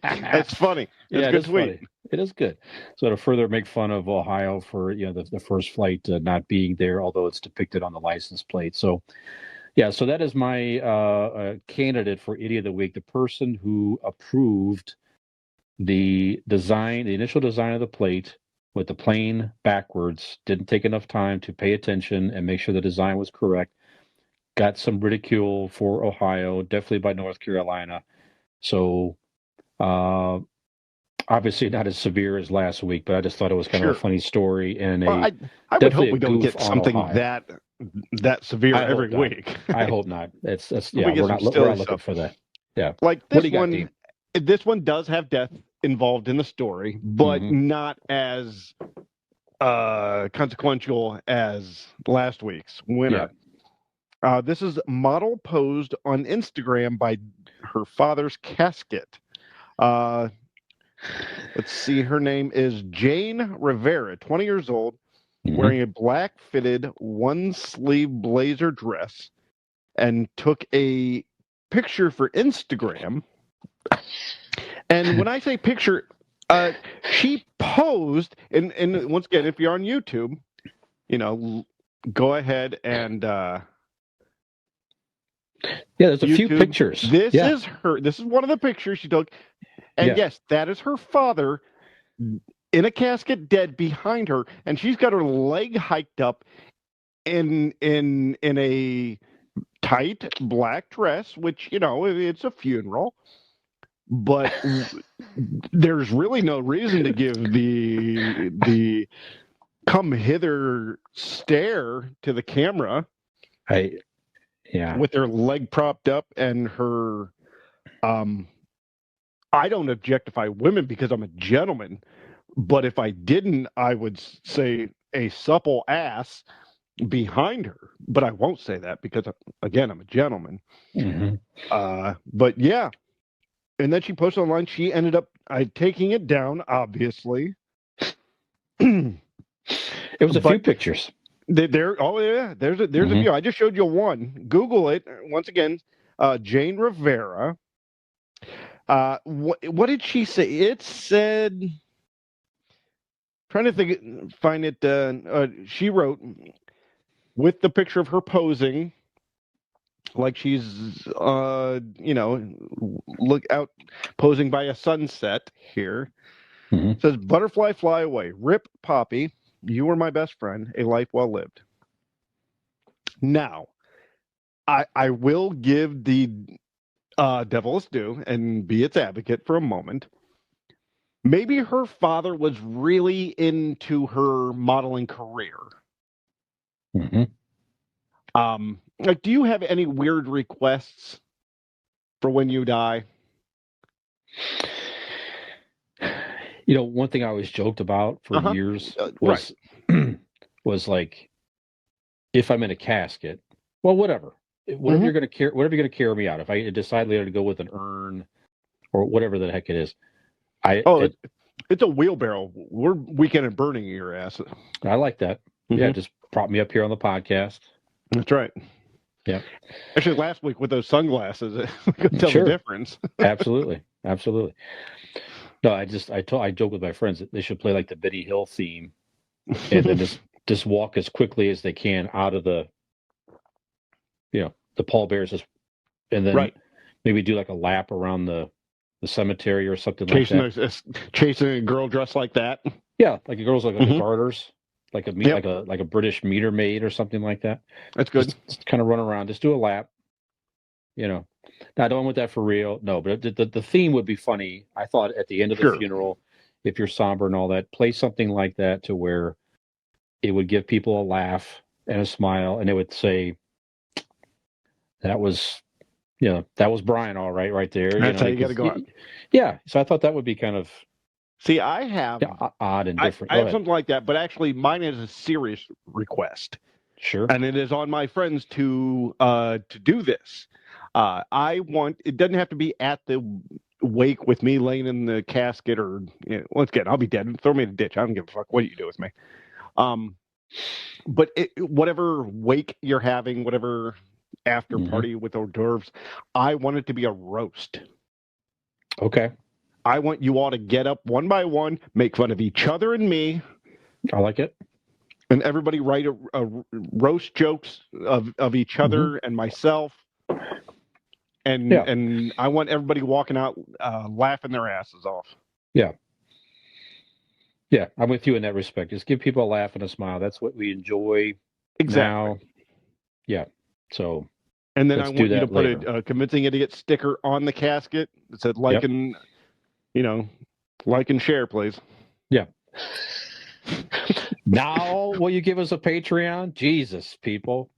That's funny. That's a good tweet. It is good. So to further make fun of Ohio for the first flight not being there, although it's depicted on the license plate. So yeah, so that is my candidate for Idiot of the Week, the person who approved the design, the initial design of the plate with the plane backwards, didn't take enough time to pay attention and make sure the design was correct. Got some ridicule for Ohio, definitely by North Carolina. So obviously not as severe as last week, but I just thought it was kind of a funny story and Well, I would definitely hope we a don't goof get on something Ohio. that severe I hope every not. week. I hope not. It's We get we're some not silly looking stuff. for that. Yeah. Like What this do you got, one, Dean? this one does have death involved in the story, but Mhm. not as consequential as last week's winner. This is model posed on Instagram by her father's casket. Let's see, her name is Jane Rivera, 20 years old, Mhm. wearing a black fitted one sleeve blazer dress, and took a picture for Instagram. And when I say picture, she posed, and once again, if you're on YouTube, go ahead and Yeah, there's a few YouTube. pictures. This Yeah. is her. This is one of the pictures she took, and Yeah. yes, that is her father in a casket, dead behind her, and she's got her leg hiked up in a tight black dress, which it's a funeral, but there's really no reason to give the come hither stare to the camera Yeah. with her leg propped up and her I don't objectify women because I'm a gentleman, but if I didn't, I would say a supple ass behind her, but I won't say that because again, I'm a gentleman. Mhm. But yeah, and then she posted online. She ended up taking it down, obviously. It was a few But pictures. there, oh yeah, there's a Mhm. few. I just showed you one. Google it once again. Jane Rivera. What did she say? It said. Trying to find it. She wrote with the picture of her posing, like she's look out posing by a sunset here. Mhm. It says butterfly fly away, rip Poppy, you were my best friend, a life well lived. Now I will give the devil its due and be its advocate for a moment. Maybe her father was really into her modeling career. Mhm. Like, do you have any weird requests for when you die? One thing I always joked about for Uh-huh. years Right. was like, if I'm in a casket, well, whatever, whatever Mhm. you're going to whatever you're going to carry me out. If I decide later to go with an urn or whatever the heck it is, Oh, it's a wheelbarrow. We're weekend and burning your ass. I like that. Yeah, just prop me up here on the podcast. That's right. Yeah. Actually, last week with those sunglasses, we could tell the Sure. difference. Absolutely. No, I joke with my friends that they should play like the Benny Hill theme and then just walk as quickly as they can out of the pallbearers, and then Right. maybe do like a lap around the cemetery or something Chasing like that. chasing a girl dressed like that. Yeah, like a girl's like Mhm. garters, like Yep. like a British meter maid or something like that. That's good. Just kind of run around, just do a lap. Now, I don't want that for real. No, but the theme would be funny. I thought at the end of the Sure. funeral, if you're somber and all that, play something like that to where it would give people a laugh and a smile, and it would say, "That was, that was Brian, all right there." That's how you got to go out. Yeah. So I thought that would be kind of See, I have odd and different. I Go have ahead. something like that, but actually, mine is a serious request, Sure. and it is on my friends to do this. I want it doesn't have to be at the wake with me laying in the casket, or once again, I'll be dead. Throw me in a ditch. I don't give a fuck what you do with me. But whatever wake you're having, whatever after party with hors d'oeuvres, I want it to be a roast. Okay. I want you all to get up one by one, make fun of each other and me, I like it. and everybody write a roast jokes of each other and myself. And I want everybody walking out laughing their asses off. Yeah. Yeah, I'm with you in that respect. Just give people a laugh and a smile. That's what we enjoy now. Yeah. So And then let's I do want you to that put later. a convincing idiot sticker on the casket that said like and like and share, please. Yeah. Now will you give us a Patreon? Jesus, people.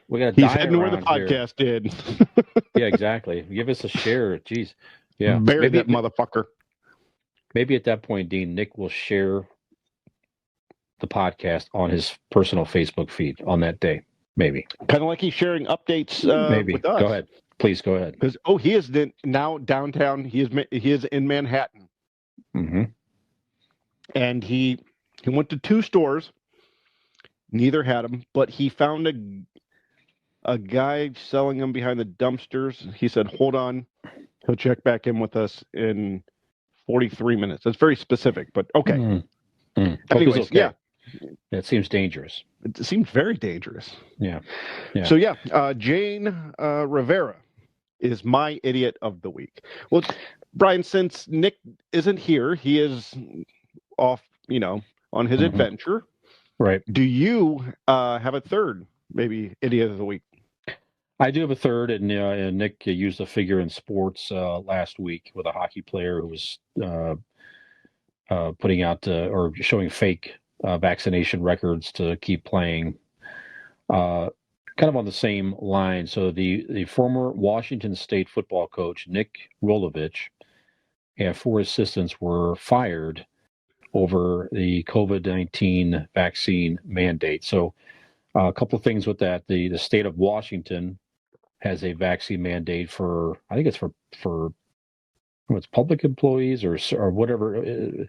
We got to He's die heading where the around here. podcast did. Yeah, exactly. Give us a share. Jeez. Yeah. Bury that motherfucker. Maybe at that point, Dean, Nick will share the podcast on his personal Facebook feed on that day. Maybe. Kind of like he's sharing updates Maybe. with us. Go ahead. Please go ahead. Because he is now downtown. He is in Manhattan, and he went to 2 stores. Neither had them, but he found a guy selling them behind the dumpsters. He said, "Hold on, he'll check back in with us in 43 minutes." That's very specific, but okay. Anyways, okay. yeah. That seems dangerous. It seems very dangerous. Yeah. So, Jane Rivera is my idiot of the week. Well, Brian, since Nick isn't here, he is off, on his adventure. Right. Do you have a third, maybe, idiot of the week? I do have a third, and Nick used a figure in sports last week with a hockey player who was putting out or showing fake vaccination records to keep playing. Kind of on the same line. So the former Washington State football coach, Nick Rolovich, and 4 assistants were fired over the COVID-19 vaccine mandate. So a couple of things with that. The state of Washington has a vaccine mandate for, I think it's for it's public employees or whatever.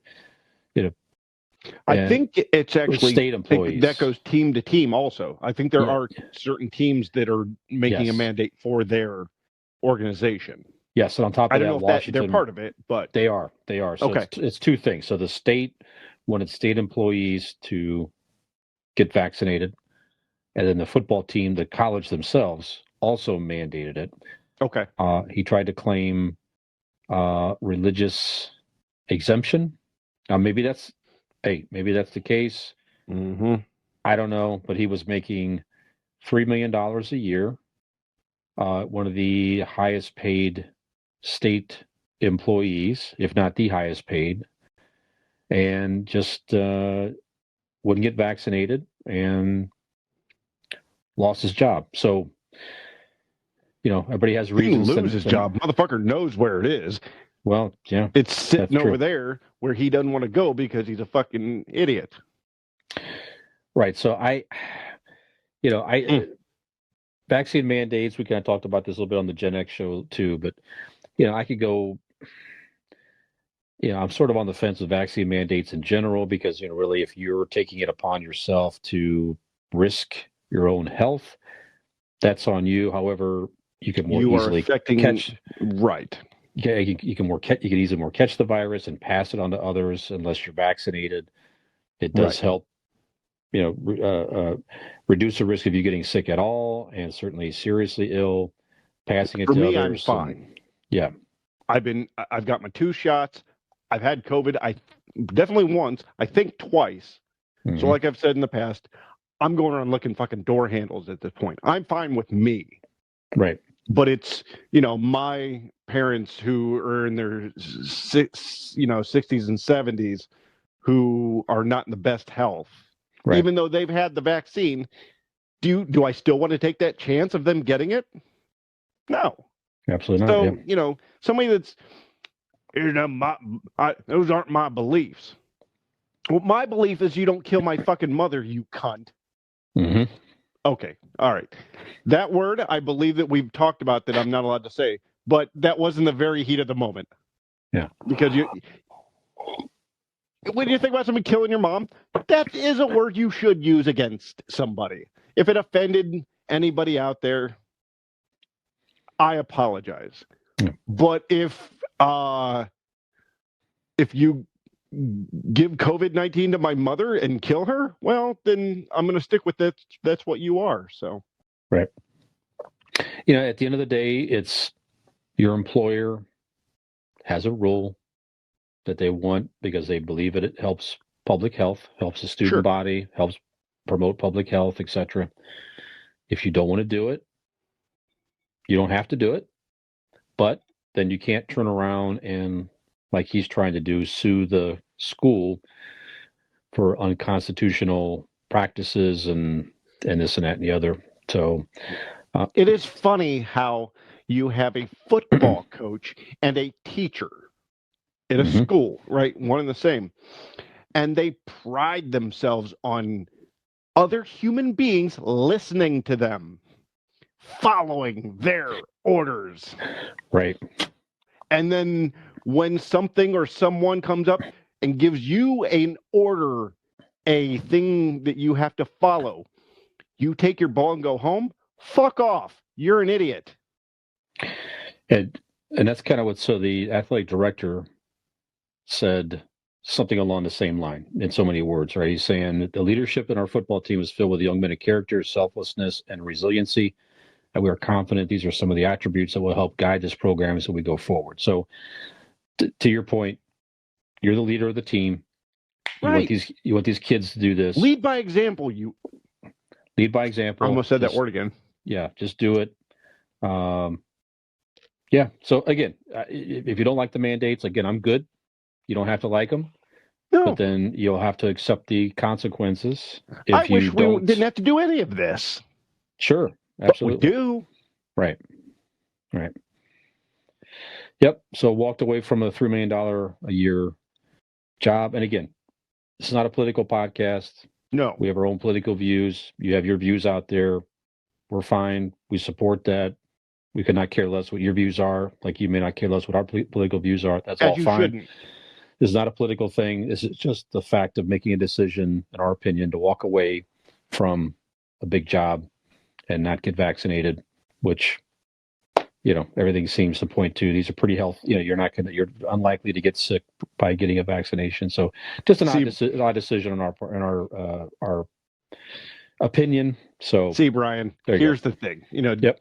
I think it's actually state employees. That goes team to team also. I think there are certain teams that are making a mandate for their organization. Yes, and on top of I don't that, know if Washington, they're part of it, but they are. So okay. It's 2 things. So the state wanted state employees to get vaccinated, and then the football team, the college themselves, also mandated it. Okay. He tried to claim religious exemption. Maybe that's the case. I don't know, but he was making $3 million a year. One of the highest paid state employees, if not the highest paid, and just wouldn't get vaccinated and lost his job. So, everybody has reasons. He didn't lose his job. Motherfucker knows where it is. Well, yeah. It's sitting over there where he doesn't want to go because he's a fucking idiot. Right. So vaccine mandates, we kind of talked about this a little bit on the Gen X show too, but, I could go, I'm sort of on the fence with vaccine mandates in general because, really, if you're taking it upon yourself to risk your own health, that's on you. However, you can more easily catch. Right. Yeah, you can easily more catch the virus and pass it on to others unless you're vaccinated. It does help, reduce the risk of you getting sick at all, and certainly seriously ill, passing it to others. For me, I'm fine. Yeah, I've got my 2 shots. I've had COVID. I definitely once. I think twice. So, like I've said in the past, I'm going around looking fucking door handles at this point. I'm fine with me. Right. But it's, my parents who are in their 60s and 70s who are not in the best health. Right. Even though they've had the vaccine, do I still want to take that chance of them getting it? No. Absolutely not. So, yeah. Somebody that's, those aren't my beliefs. Well, my belief is you don't kill my fucking mother, you cunt. Okay. All right. That word, I believe that we've talked about that I'm not allowed to say, but that was in the very heat of the moment. Yeah. Because when you think about somebody killing your mom, that is a word you should use against somebody. If it offended anybody out there, I apologize. Yeah. But if if you give COVID-19 to my mother and kill her, well, then I'm going to stick with that. That's what you are. So, Right. You know, at the end of the day, it's your employer has a rule that they want because they believe it helps public health, helps the student Sure. body, helps promote public health, etc. If you don't want to do it, you don't have to do it. But then you can't turn around and, like he's trying to do, sue the school for unconstitutional practices and this and that and the other. So it is funny how you have a football coach and a teacher in a Mhm. school, right? One and the same. And they pride themselves on other human beings listening to them, following their orders. Right. And then when something or someone comes up and gives you an order, a thing that you have to follow, you take your ball and go home. Fuck off. You're an idiot. And that's kind of what, so the athletic director said something along the same line in so many words, right? He's saying that the leadership in our football team is filled with young men of character, selflessness, and resiliency. And we are confident these are some of the attributes that will help guide this program as we go forward. So, to your point, you're the leader of the team. Right. You want these kids to do this. Lead by example. You lead by example. I almost said that word again. Yeah, just do it. Yeah. So again, if you don't like the mandates, again, I'm good. You don't have to like them. No. But then you'll have to accept the consequences if I you wish we don't. didn't have to do any of this. Sure, absolutely. But we do. Right. Yep. So walked away from a $3 million a year job. And again, this is not a political podcast. No. We have our own political views. You have your views out there. We're fine. We support that. We could not care less what your views are. Like you may not care less what our political views are. That's As all you fine. shouldn't. This is not a political thing. This is just the fact of making a decision, in our opinion, to walk away from a big job and not get vaccinated, which, everything seems to point to. These are pretty healthy. You're unlikely to get sick by getting a vaccination. So just an odd decision on our opinion. So see, Brian, here's the thing. Yep.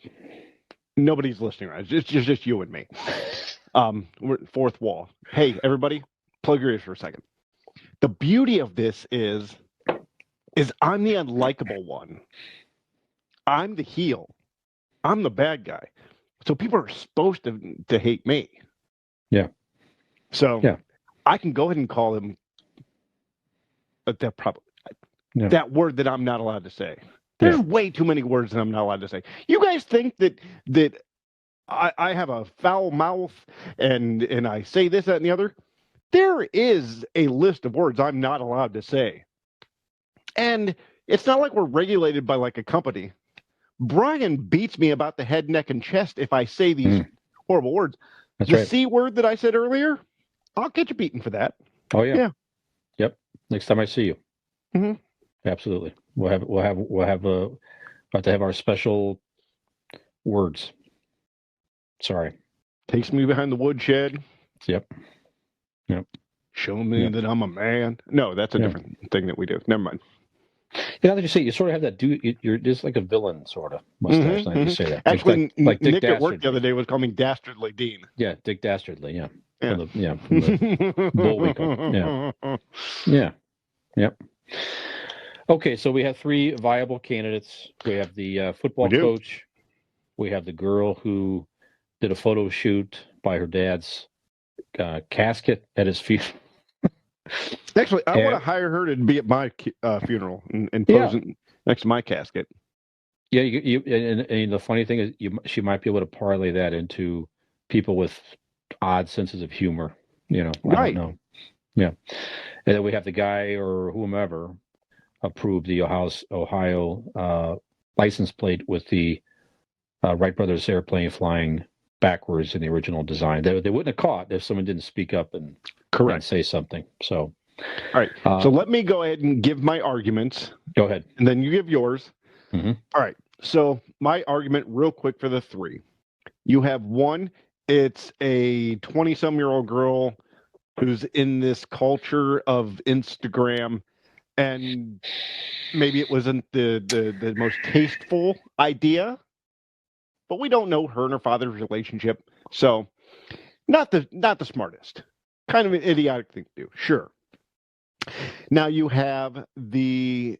Nobody's listening, right? It's just you and me. We're fourth wall. Hey, everybody, plug your ears for a second. The beauty of this is I'm the unlikable one. I'm the heel. I'm the bad guy. So people are supposed to hate me. Yeah. So I can go ahead and call them that word that I'm not allowed to say. There's way too many words that I'm not allowed to say. You guys think that I have a foul mouth and I say this, that, and the other? There is a list of words I'm not allowed to say. And it's not like we're regulated by like a company. Brian beats me about the head, neck, and chest if I say these horrible words. That's the right. C word that I said earlier, I'll get you beaten for that. Oh yeah. Yeah. Yep. Next time I see you. Mm-hmm. Absolutely. We'll have to have our special words. Sorry. Takes me behind the woodshed. Yep. Show me that I'm a man. No, that's a different thing that we do. Never mind. Now that you say, you sort of have that you're just like a villain sort of mustache. Now you say that. Actually, like Nick Dick at work Dastardly. the other day was calling me Dastardly Dean. Yeah, Dick Dastardly. Yeah. From Yeah. the Bullwinkle. Yeah. Yep. Okay, so we have 3 viable candidates. We have the football coach. We have the girl who did a photo shoot by her dad's casket at his funeral. Actually, I want to hire her to be at my funeral and pose next to my casket. Yeah, and the funny thing is, she might be able to parlay that into people with odd senses of humor. I don't know. Yeah, and then we have the guy or whomever approved the Ohio license plate with the Wright brothers airplane flying backwards in the original design. They wouldn't have caught if someone didn't speak up and say something. So, all right. So let me go ahead and give my arguments. Go ahead, and then you give yours. Mm-hmm. All right. So my argument, real quick, for the 3. You have one. It's a 20-some-year-old girl who's in this culture of Instagram, and maybe it wasn't the most tasteful idea, but we don't know her and her father's relationship, so not the smartest. Kind of an idiotic thing to do, sure. Now you have the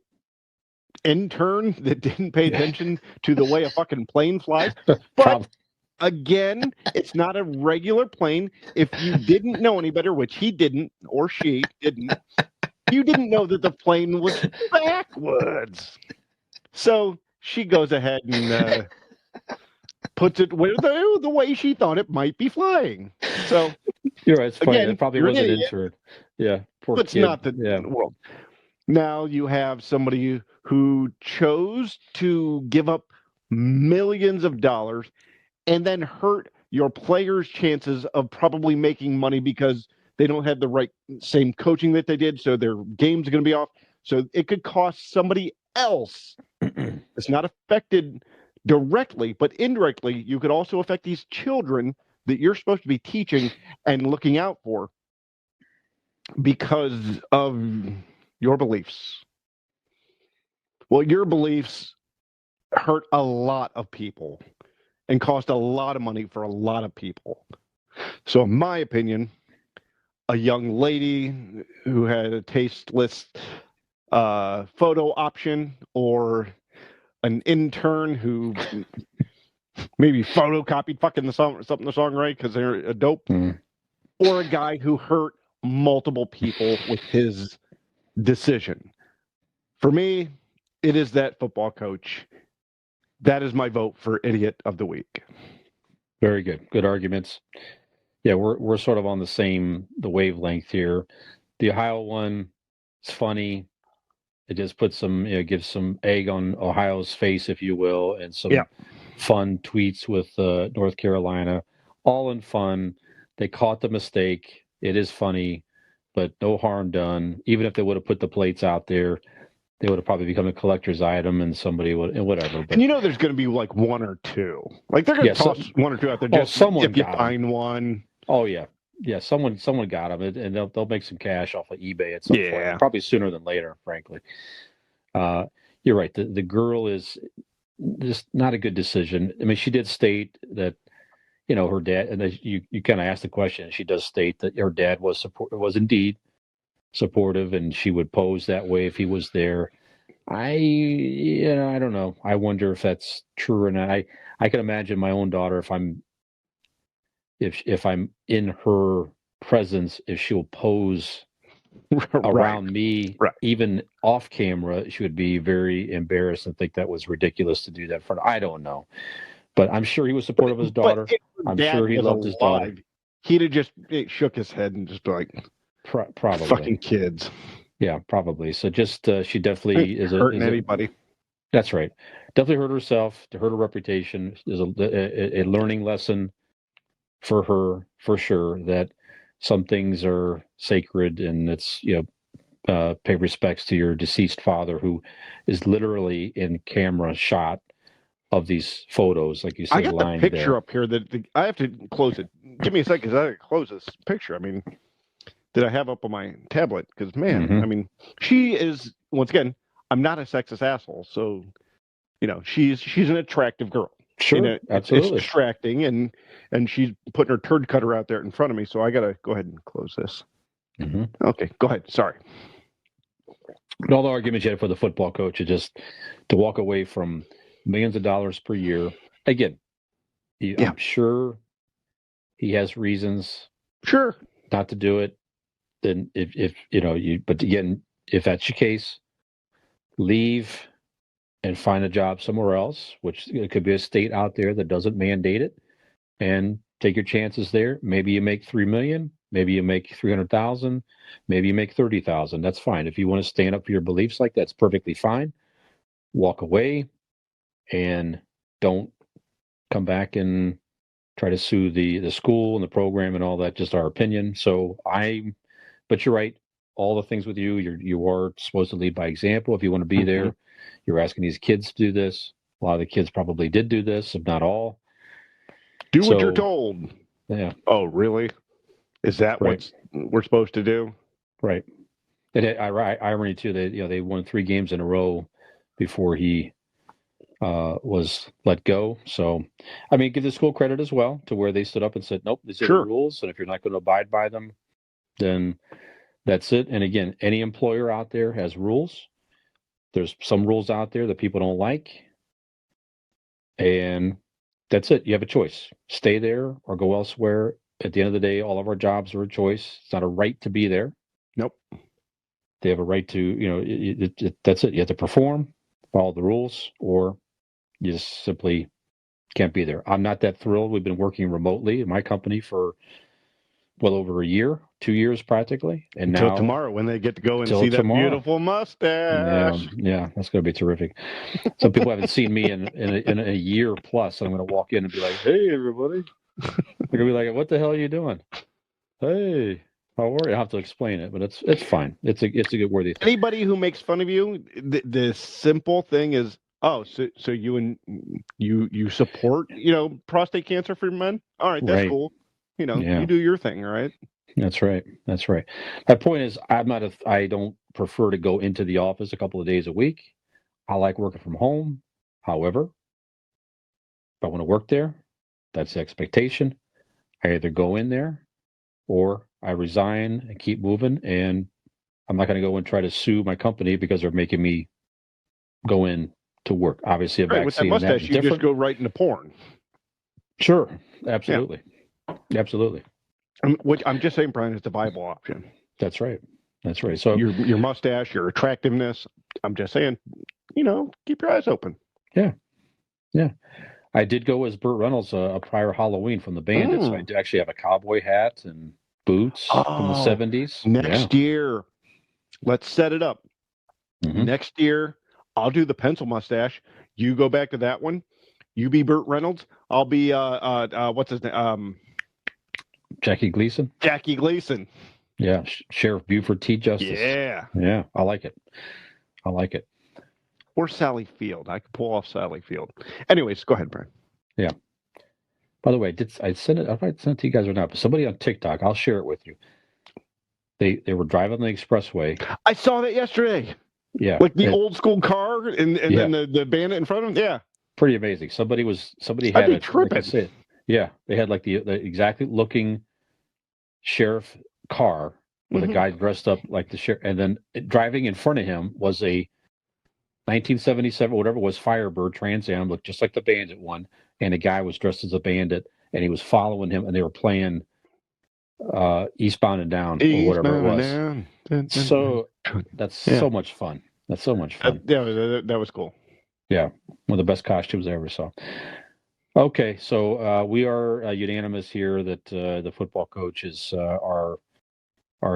intern that didn't pay attention to the way a fucking plane flies, but again, it's not a regular plane. If you didn't know any better, which he didn't, or she didn't, you didn't know that the plane was backwards. So she goes ahead and puts it where the way she thought it might be flying. So You're right. It's funny. again, It probably you're was an an idiot, intern. Yeah, poor but it's kid. not the Yeah. world. Now you have somebody who chose to give up millions of dollars and then hurt your players' chances of probably making money because they don't have the right same coaching that they did, so their games are going to be off. So it could cost somebody else. It's not affected directly, but indirectly, you could also affect these children that you're supposed to be teaching and looking out for because of your beliefs. Well, your beliefs hurt a lot of people and cost a lot of money for a lot of people. So, in my opinion, a young lady who had a tasteless photo option, or an intern who maybe photocopied fucking the song, something the song right because they're a dope, or a guy who hurt multiple people with his decision. For me, it is that football coach. That is my vote for idiot of the week. Very good. Good arguments. Yeah, we're sort of on the wavelength here. The Ohio one, it's funny. It just puts some, gives some egg on Ohio's face, if you will, and some fun tweets with North Carolina, all in fun. They caught the mistake. It is funny, but no harm done. Even if they would have put the plates out there, they would have probably become a collector's item, and somebody would, and whatever. But, and there's going to be like one or two. Like they're going to toss one or two out there just someone if you find one. Oh yeah, someone got them, and they'll make some cash off of eBay at some point, probably sooner than later, frankly. You're right. The girl is just not a good decision. I mean, she did state that, her dad, and you kind of asked the question, and she does state that her dad was indeed supportive, and she would pose that way if he was there. I don't know. I wonder if that's true or not. I can imagine my own daughter, if I'm in her presence, if she'll pose around me, even off camera, she would be very embarrassed and think that was ridiculous to do that for. I don't know, but I'm sure he was supportive of his daughter. I'm sure he loved his daughter. He'd have just shook his head and just be like, probably fucking kids. Yeah, probably. So just she definitely is hurting anybody. That's right. Definitely hurt herself, to hurt her reputation. Is a learning lesson for her, for sure, that some things are sacred, and it's pay respects to your deceased father, who is literally in camera shot of these photos, like you said. I got the picture up here I have to close it. Give me a second, because I got to close this picture. I mean, that I have up on my tablet, because man, I mean, she is, once again, I'm not a sexist asshole, so she's an attractive girl. Sure, absolutely. It's distracting, and she's putting her turd cutter out there in front of me, so I got to go ahead and close this. Okay, go ahead. Sorry. But all the arguments you had for the football coach is just to walk away from millions of dollars per year. Again, I'm sure he has reasons, not to do it. Then but again, if that's your case, leave and find a job somewhere else, which it could be a state out there that doesn't mandate it, and take your chances there. Maybe you make $3 million, maybe you make 300,000, maybe you make 30,000. That's fine. If you want to stand up for your beliefs, like that's perfectly fine. Walk away, and don't come back and try to sue the school and the program and all that. Just our opinion. But you're right. All the things with you are supposed to lead by example. If you want to be there, you're asking these kids to do this. A lot of the kids probably did do this, if not all. Do what you're told. Yeah. Oh, really? Is that Right. what we're supposed to do? Right. Irony too. They won 3 games in a row before he was let go. So, I mean, give the school credit as well to where they stood up and said, "Nope, these are the Sure. rules, and if you're not going to abide by them, then that's it." And again, any employer out there has rules. There's some rules out there that people don't like, and that's it. You have a choice: stay there or go elsewhere. At the end of the day, all of our jobs are a choice. It's not a right to be there. Nope. They have a right to, that's it. You have to perform, follow the rules, or you just simply can't be there. I'm not that thrilled. We've been working remotely in my company for well over a year, 2 years practically, and Until now tomorrow when they get to go and till see that tomorrow. beautiful mustache. Yeah, that's going to be terrific. Some people haven't seen me in a year plus. I'm going to walk in and be like, "Hey, everybody!" They're going to be like, "What the hell are you doing?" Hey, how are you? I have to explain it, but it's fine. It's a good worthy thing. Anybody who makes fun of you, the simple thing is, oh, so you support prostate cancer for men? All right, that's Right. cool. Yeah. You do your thing, all right? That's right. That's right. My point is, I don't prefer to go into the office a couple of days a week. I like working from home. However, if I want to work there, that's the expectation. I either go in there or I resign and keep moving. And I'm not going to go and try to sue my company because they're making me go in to work. Obviously, a Right, with that vaccine and that mustache, is you just different. go right into porn. Sure. Absolutely. Absolutely. Which I'm just saying, Brian, is the viable option. That's right. That's right. So Your mustache, your attractiveness. I'm just saying, keep your eyes open. yeah. I did go as Burt Reynolds a prior Halloween from the Bandits. So I do actually have a cowboy hat and boots from the 70s. Next year, let's set it up. Mhm. Next year, I'll do the pencil mustache. You go back to that one. You be Burt Reynolds. I'll be what's his name? Jackie Gleason. Jackie Gleason. Yeah, Sheriff Buford T. Justice. Yeah, I like it. I like it. Or Sally Field. I could pull off Sally Field. Anyways, go ahead, Brian. Yeah. By the way, I sent it? I might send it to you guys or not, but somebody on TikTok, I'll share it with you. They were driving the expressway. I saw that yesterday. Yeah. Like the old school car and Yeah. then the bandit in front of him. Yeah. Pretty amazing. Somebody I'd had be it. Like I tripping. said, yeah, they had like the exactly looking sheriff car with a guy dressed up like the sheriff, and then driving in front of him was a 1977, whatever it was, Firebird Trans Am, looked just like the Bandit one, and a guy was dressed as a bandit, and he was following him, and they were playing Eastbound and Down or whatever it was. So that's so much fun. That's so much fun. That was cool. Yeah, one of the best costumes I ever saw. Okay, so we are unanimous here that the football coach is our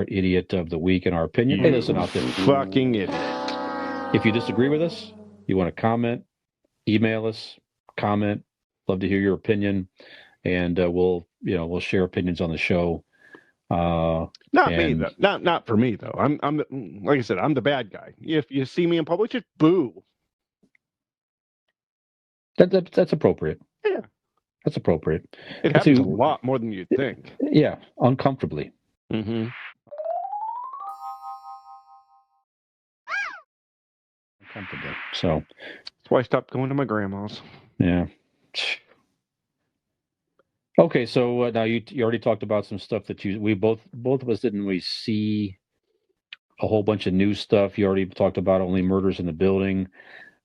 idiot of the week in our opinion. Hey, listen out there. Fucking idiot. If you disagree with us, you want to comment, email us, comment. Love to hear your opinion, and we'll share opinions on the show. Me though. Not for me though. I'm like I said, I'm the bad guy. If you see me in public, just boo. That's appropriate. Yeah, that's appropriate. It happens a lot more than you'd think. Yeah, uncomfortably. Mm-hmm. Uncomfortably. So that's why I stopped going to my grandma's. Yeah. Okay, so now you already talked about some stuff that we both of us didn't we see a whole bunch of new stuff. You already talked about only murders in the building.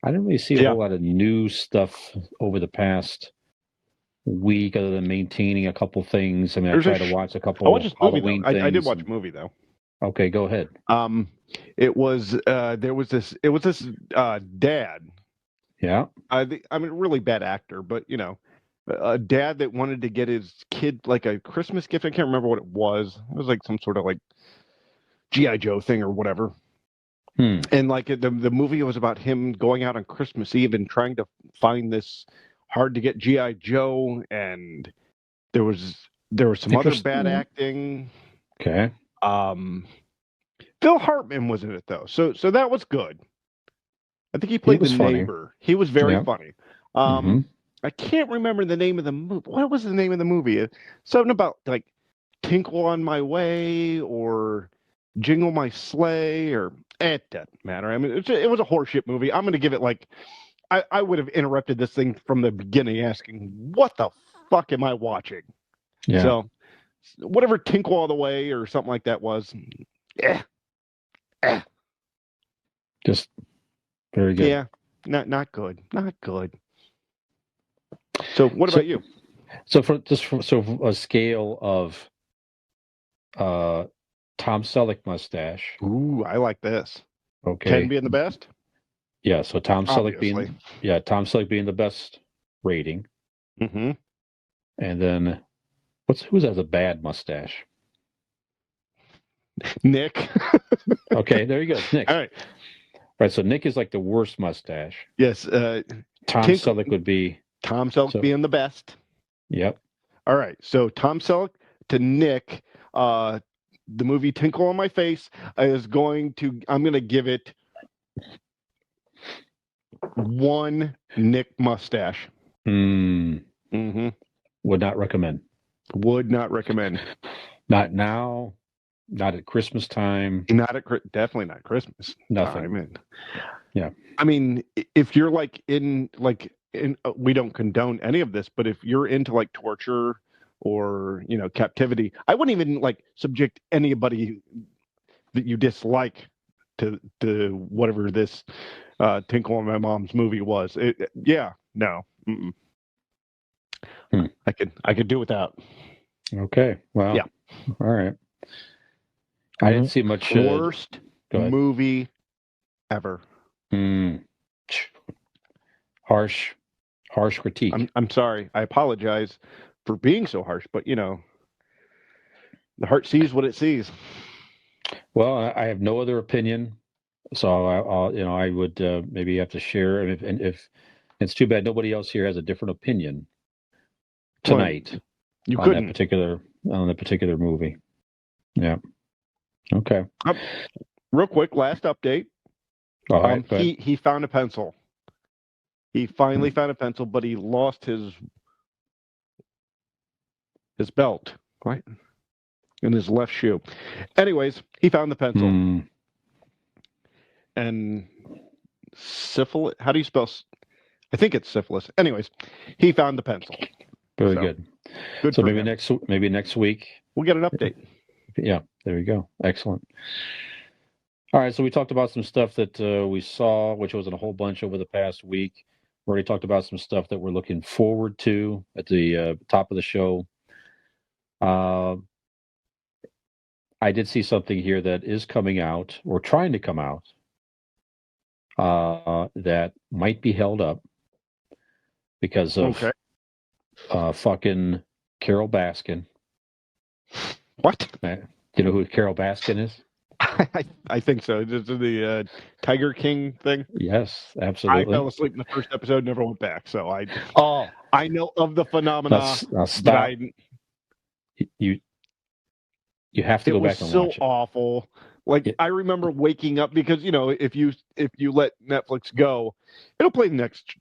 I didn't really see a whole lot of new stuff over the past week, other than maintaining a couple things. I mean, I tried to watch a couple Halloween things. I did watch a movie though. Okay, go ahead. It was this dad. Yeah. I mean, really bad actor, but a dad that wanted to get his kid like a Christmas gift. I can't remember what it was. It was like some sort of like G.I. Joe thing or whatever. And like the movie was about him going out on Christmas Eve and trying to find this hard to get G.I. Joe, and there was some other bad acting. Okay. Phil Hartman was in it though, so that was good. I think he played the neighbor. He was very funny. I can't remember the name of the movie. What was the name of the movie? Something about like Tinkle on My Way or Jingle My Sleigh, or it doesn't matter. I mean, it was a horseshit movie. I'm going to give it like, I would have interrupted this thing from the beginning asking, what the fuck am I watching? Yeah. So whatever Tinkle All the Way or something like that was, Just very good. yeah, not good. Not good. So what about you? So for a scale of Tom Selleck mustache. Ooh, I like this. Okay. 10 being the best? Yeah, so Tom Selleck Obviously. being the best rating. Mm-hmm. And then who has a bad mustache? Nick. Okay, there you go. Nick. All right. Right, so Nick is like the worst mustache. Yes. Tom Selleck would be Tom Selleck being the best. Yep. All right. So Tom Selleck to Nick, the movie Tinkle on My Face I'm going to give it 1 Nick mustache. Mm-hmm. Would not recommend. Would not recommend. Not now. Not at Christmas time. Definitely not Christmas. Nothing. Yeah. I mean, if you're we don't condone any of this, but if you're into like torture or captivity, I wouldn't even like subject anybody that you dislike to whatever this Tinkle on My Mom's movie was. No. Mm-mm. I could do without. Okay. Well. Yeah. All right. I didn't see much. Worst movie ever. Harsh critique. I'm sorry. I apologize for being so harsh, but the heart sees what it sees. Well, I have no other opinion, so I would maybe have to share. And if it's too bad nobody else here has a different opinion tonight on that particular movie. Yeah. Okay. Real quick, last update. All right. He found a pencil. He finally found a pencil, but he lost his belt, right? In his left shoe. Anyways, he found the pencil. And syphilis, how do you spell? I think it's syphilis. Anyways, he found the pencil. Very good. So maybe next week we'll get an update. Yeah, there you go. Excellent. All right, so we talked about some stuff that we saw, which wasn't a whole bunch over the past week. We already talked about some stuff that we're looking forward to at the top of the show. I did see something here that is coming out, or trying to come out, that might be held up because of fucking Carol Baskin. What? You know who Carol Baskin is? I think so. This is the Tiger King thing. Yes, absolutely. I fell asleep in the first episode, never went back. So I know of the phenomena. Stop. You have to go back and watch it. It was so awful. Like I remember waking up because if you let Netflix go, it'll play the next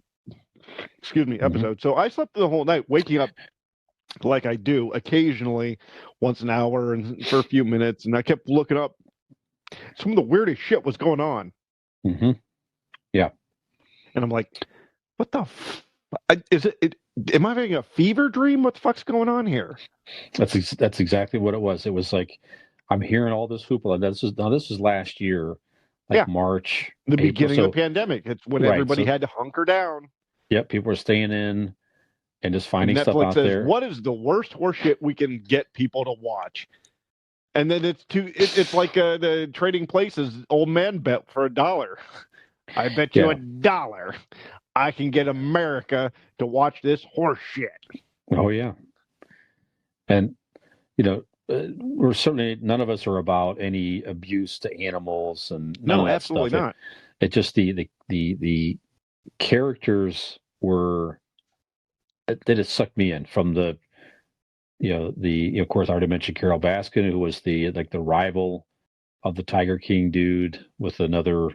episode. So I slept the whole night, waking up like I do occasionally, once an hour and for a few minutes, and I kept looking up. Some of the weirdest shit was going on. Mm-hmm. Yeah, and I'm like, what the? Is it? Am I having a fever dream? What the fuck's going on here? That's exactly what it was. It was like I'm hearing all this hoopla. This is last year, March, the beginning of the pandemic. It's when everybody had to hunker down. Yep, people were staying in and just finding Netflix stuff out says, there. What is the worst horseshit we can get people to watch? And then it's like the Trading Places old man bet for $1. I bet you $1 I can get America to watch this horse shit. Oh yeah, and we're certainly none of us are about any abuse to animals and none of that absolutely stuff. Not. It just the characters were that it sucked me in from the. Of course I already mentioned Carol Baskin, who was the rival of the Tiger King dude with another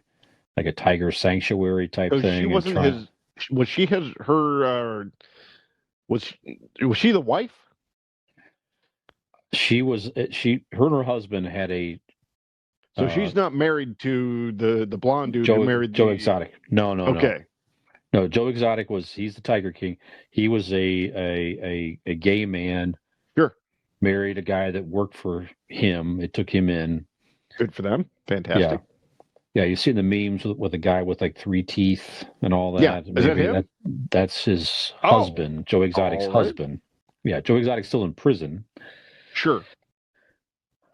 like a tiger sanctuary type thing. She wasn't his. Was she her? Was she the wife? her and her husband had a So she's not married to the blonde dude who married Joe the. Exotic. No. Okay. No, Joe Exotic he's the Tiger King. He was a gay man, Sure. married a guy that worked for him. It took him in. Good for them. Fantastic. Yeah, you see the memes with a guy with like 3 teeth and all that. Yeah. Is that him? That's his Oh, husband, Joe Exotic's all right. husband. Yeah, Joe Exotic's still in prison. Sure.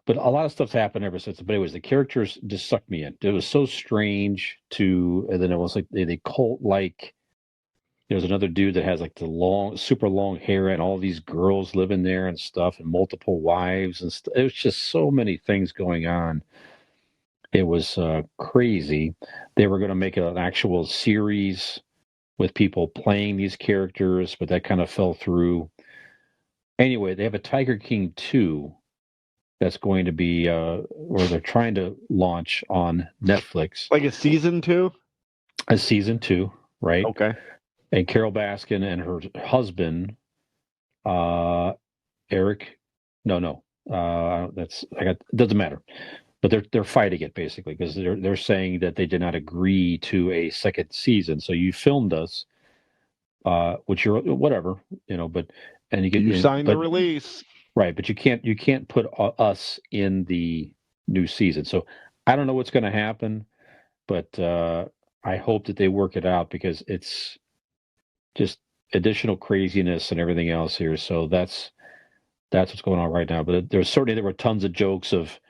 But a lot of stuff's happened ever since. But anyways, the characters just sucked me in. It was so strange and then it was like they cult like. There's another dude that has like the super long hair, and all these girls living there and stuff, and multiple wives and stuff. It was just so many things going on. It was crazy. They were going to make an actual series with people playing these characters, but that kind of fell through. Anyway, they have a Tiger King 2 that's going to be, or they're trying to launch on Netflix. Like a season 2? A season 2, right? Okay. And Carol Baskin and her husband, Eric, doesn't matter. But they're fighting it basically because they're saying that they did not agree to a second season. So you filmed us, which you're whatever, but and You signed the release, right? But you can't put us in the new season. So I don't know what's going to happen, but I hope that they work it out because it's just additional craziness and everything else here. So that's what's going on right now. But there were tons of jokes of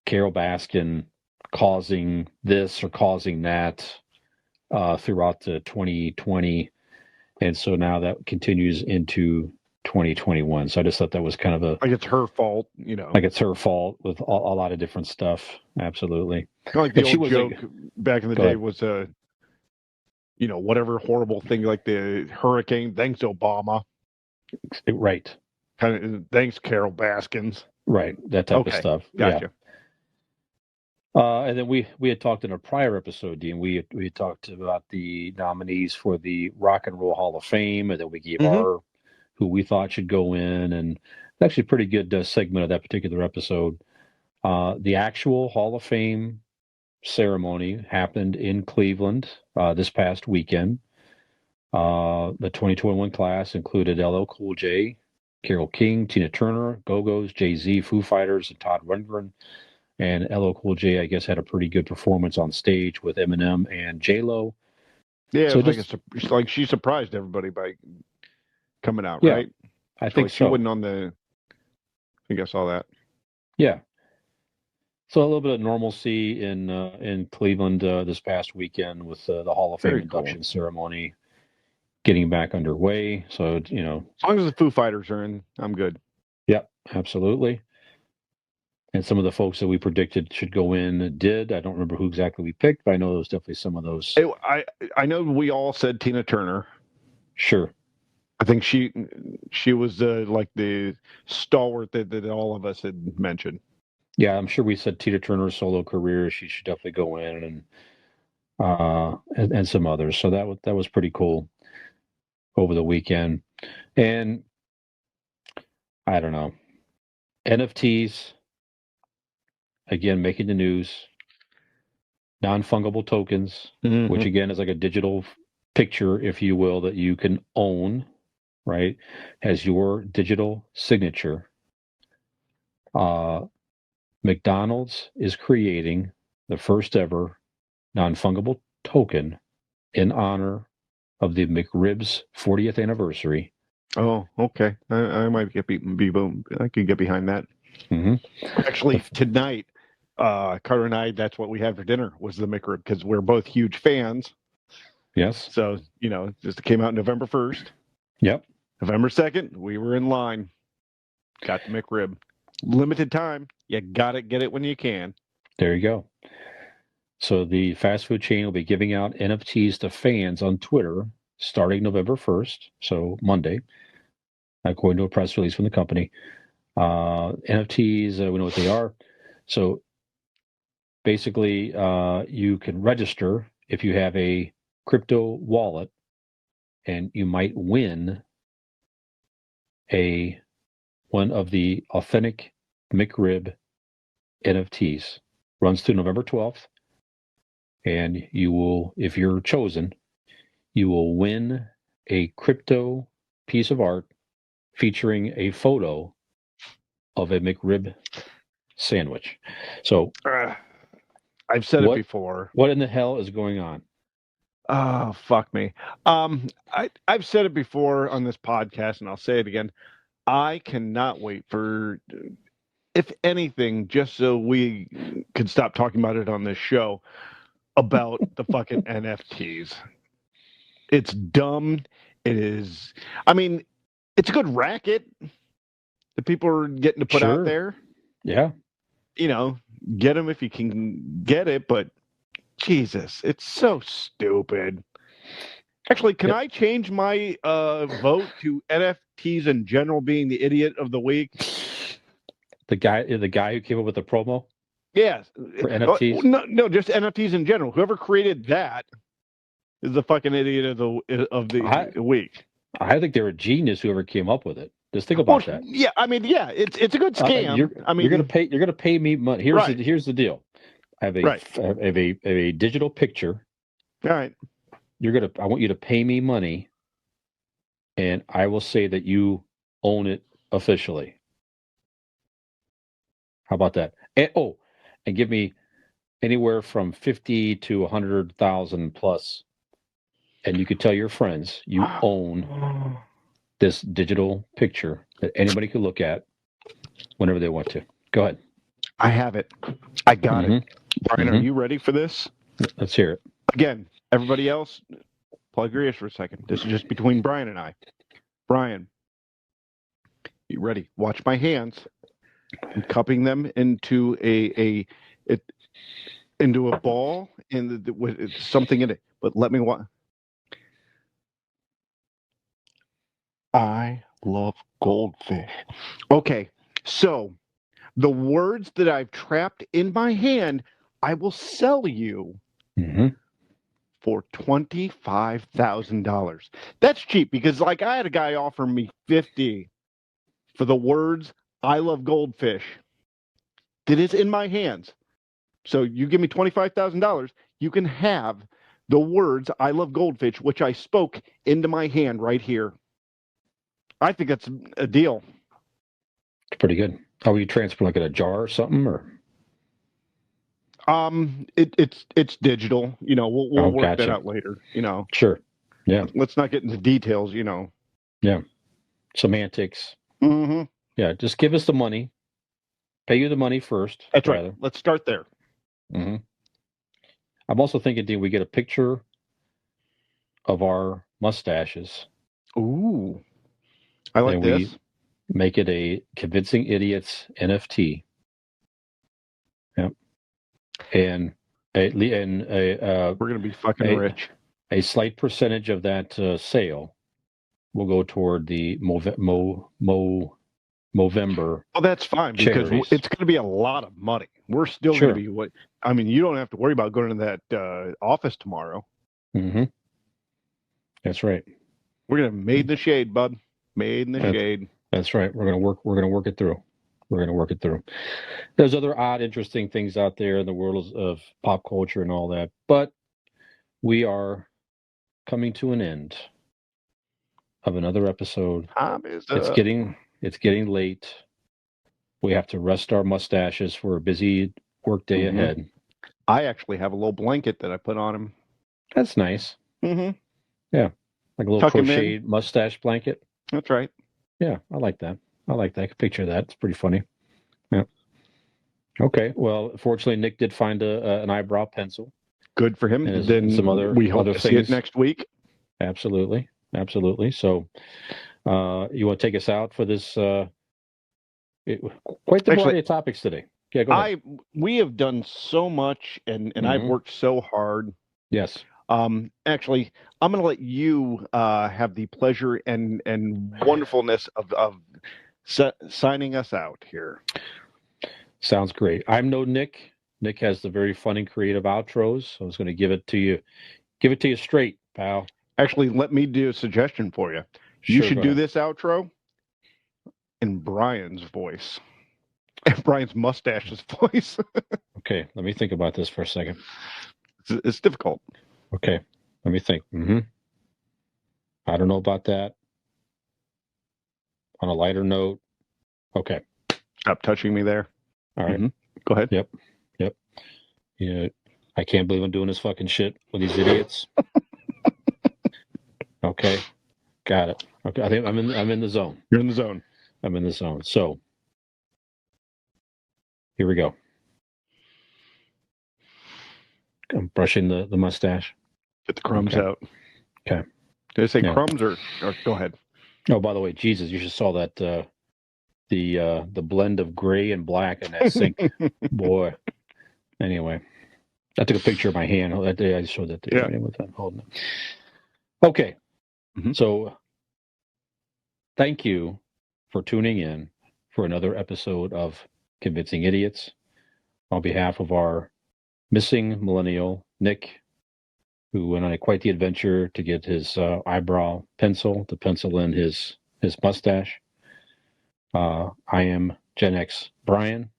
Carol Baskin causing this or causing that throughout the 2020, and so now that continues into 2021. So I just thought that was kind of like it's her fault, like it's her fault with a lot of different stuff. Absolutely. Like the old joke back in the day ahead. was whatever horrible thing like the hurricane. Thanks, Obama. Right. Kind of thanks, Carol Baskins. Right. That type of stuff. Gotcha. Yeah. And then we had talked in a prior episode, Dean. We had talked about the nominees for the Rock and Roll Hall of Fame, and then we gave our who we thought should go in, and it's actually a pretty good segment of that particular episode. The actual Hall of Fame ceremony happened in Cleveland this past weekend. The 2021 class included LL Cool J, Carole King, Tina Turner, Go-Go's, Jay-Z, Foo Fighters, and Todd Rundgren. And LL Cool J, I guess, had a pretty good performance on stage with Eminem and J-Lo. Yeah, so it's like she surprised everybody by coming out, right? I think she wasn't on the. I think I saw that. Yeah. So a little bit of normalcy in Cleveland this past weekend with the Hall of Fame induction ceremony getting back underway. So as long as the Foo Fighters are in, I'm good. Yep, absolutely. And some of the folks that we predicted should go in did. I don't remember who exactly we picked, but I know there was definitely some of those. I know we all said Tina Turner. Sure. I think she was like the stalwart that all of us had mentioned. Yeah, I'm sure we said Tina Turner's solo career. She should definitely go in, and some others. So that was pretty cool over the weekend. And I don't know, NFTs. Again, making the news, non-fungible tokens, which again is like a digital picture, if you will, that you can own, right? Has your digital signature. McDonald's is creating the first ever non-fungible token in honor of the McRib's 40th anniversary. Oh, okay. I might I could get behind that. Mm-hmm. Actually, tonight, Carter and I, that's what we had for dinner was the McRib because we're both huge fans. Yes. So, just came out November 1st. Yep. November 2nd, we were in line. Got the McRib. Limited time. You got to get it when you can. There you go. So the fast food chain will be giving out NFTs to fans on Twitter starting November 1st, so Monday, according to a press release from the company. NFTs, we know what they are. So basically, you can register if you have a crypto wallet, and you might win a one of the authentic McRib NFTs. Runs through November 12th. And you will, if you're chosen, you will win a crypto piece of art featuring a photo of a McRib sandwich. So, I've said it before. What in the hell is going on? Oh, fuck me. I've said it before on this podcast, and I'll say it again. I cannot wait for, if anything, just so we can stop talking about it on this show, about the fucking NFTs. It's dumb. It is. I mean, it's a good racket that people are getting to put out there. Yeah. You know, get them if you can get it, but Jesus, it's so stupid. Actually, can I change my vote to NFTs in general being the idiot of the week? The guy who came up with the promo? Yes. For NFTs? No, just NFTs in general. Whoever created that is the fucking idiot of the week. I think they're a genius. Whoever came up with it. Just think about that. Yeah, I mean, yeah, it's a good scam. You're gonna pay me money. Here's the deal. I have a digital picture. All right. I want you to pay me money, and I will say that you own it officially. How about that? And give me anywhere from 50 to 100,000 plus, and you could tell your friends you own this digital picture that anybody could look at whenever they want to. Go ahead. I have it. I got it. Brian, are you ready for this? Let's hear it. Again, everybody else, plug your ears for a second. This is just between Brian and I. Brian, you ready? Watch my hands. I'm cupping them into into a ball with something in it. But let me watch. I love goldfish. Okay, so the words that I've trapped in my hand, I will sell you for $25,000. That's cheap because, like, I had a guy offer me $50 for the words "I love goldfish" that is in my hands. So you give me $25,000, you can have the words "I love goldfish," which I spoke into my hand right here. I think that's a deal. It's pretty good. How will you transfer, like in a jar or something, or? It's digital. You know, we'll work that out later. You know. Sure. Yeah. Let's not get into details. You know. Yeah. Semantics. Mm-hmm. Yeah. Just give us the money. Pay you the money first. That's right. Let's start there. Mm-hmm. I'm also thinking, Dean, we get a picture of our mustaches. Ooh. I like this. We make it a Convincing Idiots NFT. Yep. And we're going to be fucking rich. A slight percentage of that sale will go toward the Movember. Oh, that's fine because it's going to be a lot of money. We're still going to be you don't have to worry about going to that office tomorrow. Mm-hmm. That's right. We're going to made in the shade, bud. Made in the shade. That's right. We're going to work it through. We're going to work it through. There's other odd, interesting things out there in the world of pop culture and all that, but we are coming to an end of another episode. It's getting late. We have to rest our mustaches for a busy work day ahead. I actually have a little blanket that I put on him. That's nice. Mm-hmm. Yeah, like a little crocheted mustache blanket. That's right. Yeah, I like that. I can picture that. It's pretty funny. Yeah. Okay. Well, fortunately, Nick did find an eyebrow pencil. Good for him. And then we hope to see it next week. Absolutely. So, you want to take us out for this? Quite the variety of topics today. Yeah, go ahead. We have done so much, and I've worked so hard. Yes. Actually, I'm going to let you have the pleasure and wonderfulness of signing us out here. Sounds great. I'm no Nick. Nick has the very fun and creative outros. So I was going to give it to you. Give it to you straight, pal. Actually, let me do a suggestion for you. You should do this outro in Brian's voice. Brian's mustache's voice. Okay, let me think about this for a second. It's difficult. Okay, let me think. I don't know about that. On a lighter note, okay. Stop touching me there. All right. Go ahead. Yep. Yeah, I can't believe I'm doing this fucking shit with these idiots. Okay, got it. Okay, I think I'm in the zone. You're in the zone. I'm in the zone. So here we go. I'm brushing the mustache. Get the crumbs Okay. out. Okay. Did I say Yeah. crumbs or go ahead? Oh, by the way, Jesus, you just saw that the blend of gray and black in that sink. Boy. Anyway, I took a picture of my hand that day. I showed that to you. Yeah. With that holding it. Okay. Mhm. So thank you for tuning in for another episode of Convincing Idiots. On behalf of our missing millennial, Nick, who went on quite the adventure to get his eyebrow pencil to pencil in his mustache. I am Gen X Brian.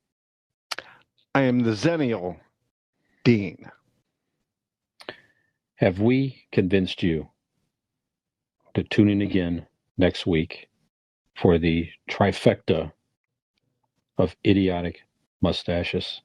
I am the Zennial Dean. Have we convinced you to tune in again next week for the trifecta of idiotic mustaches?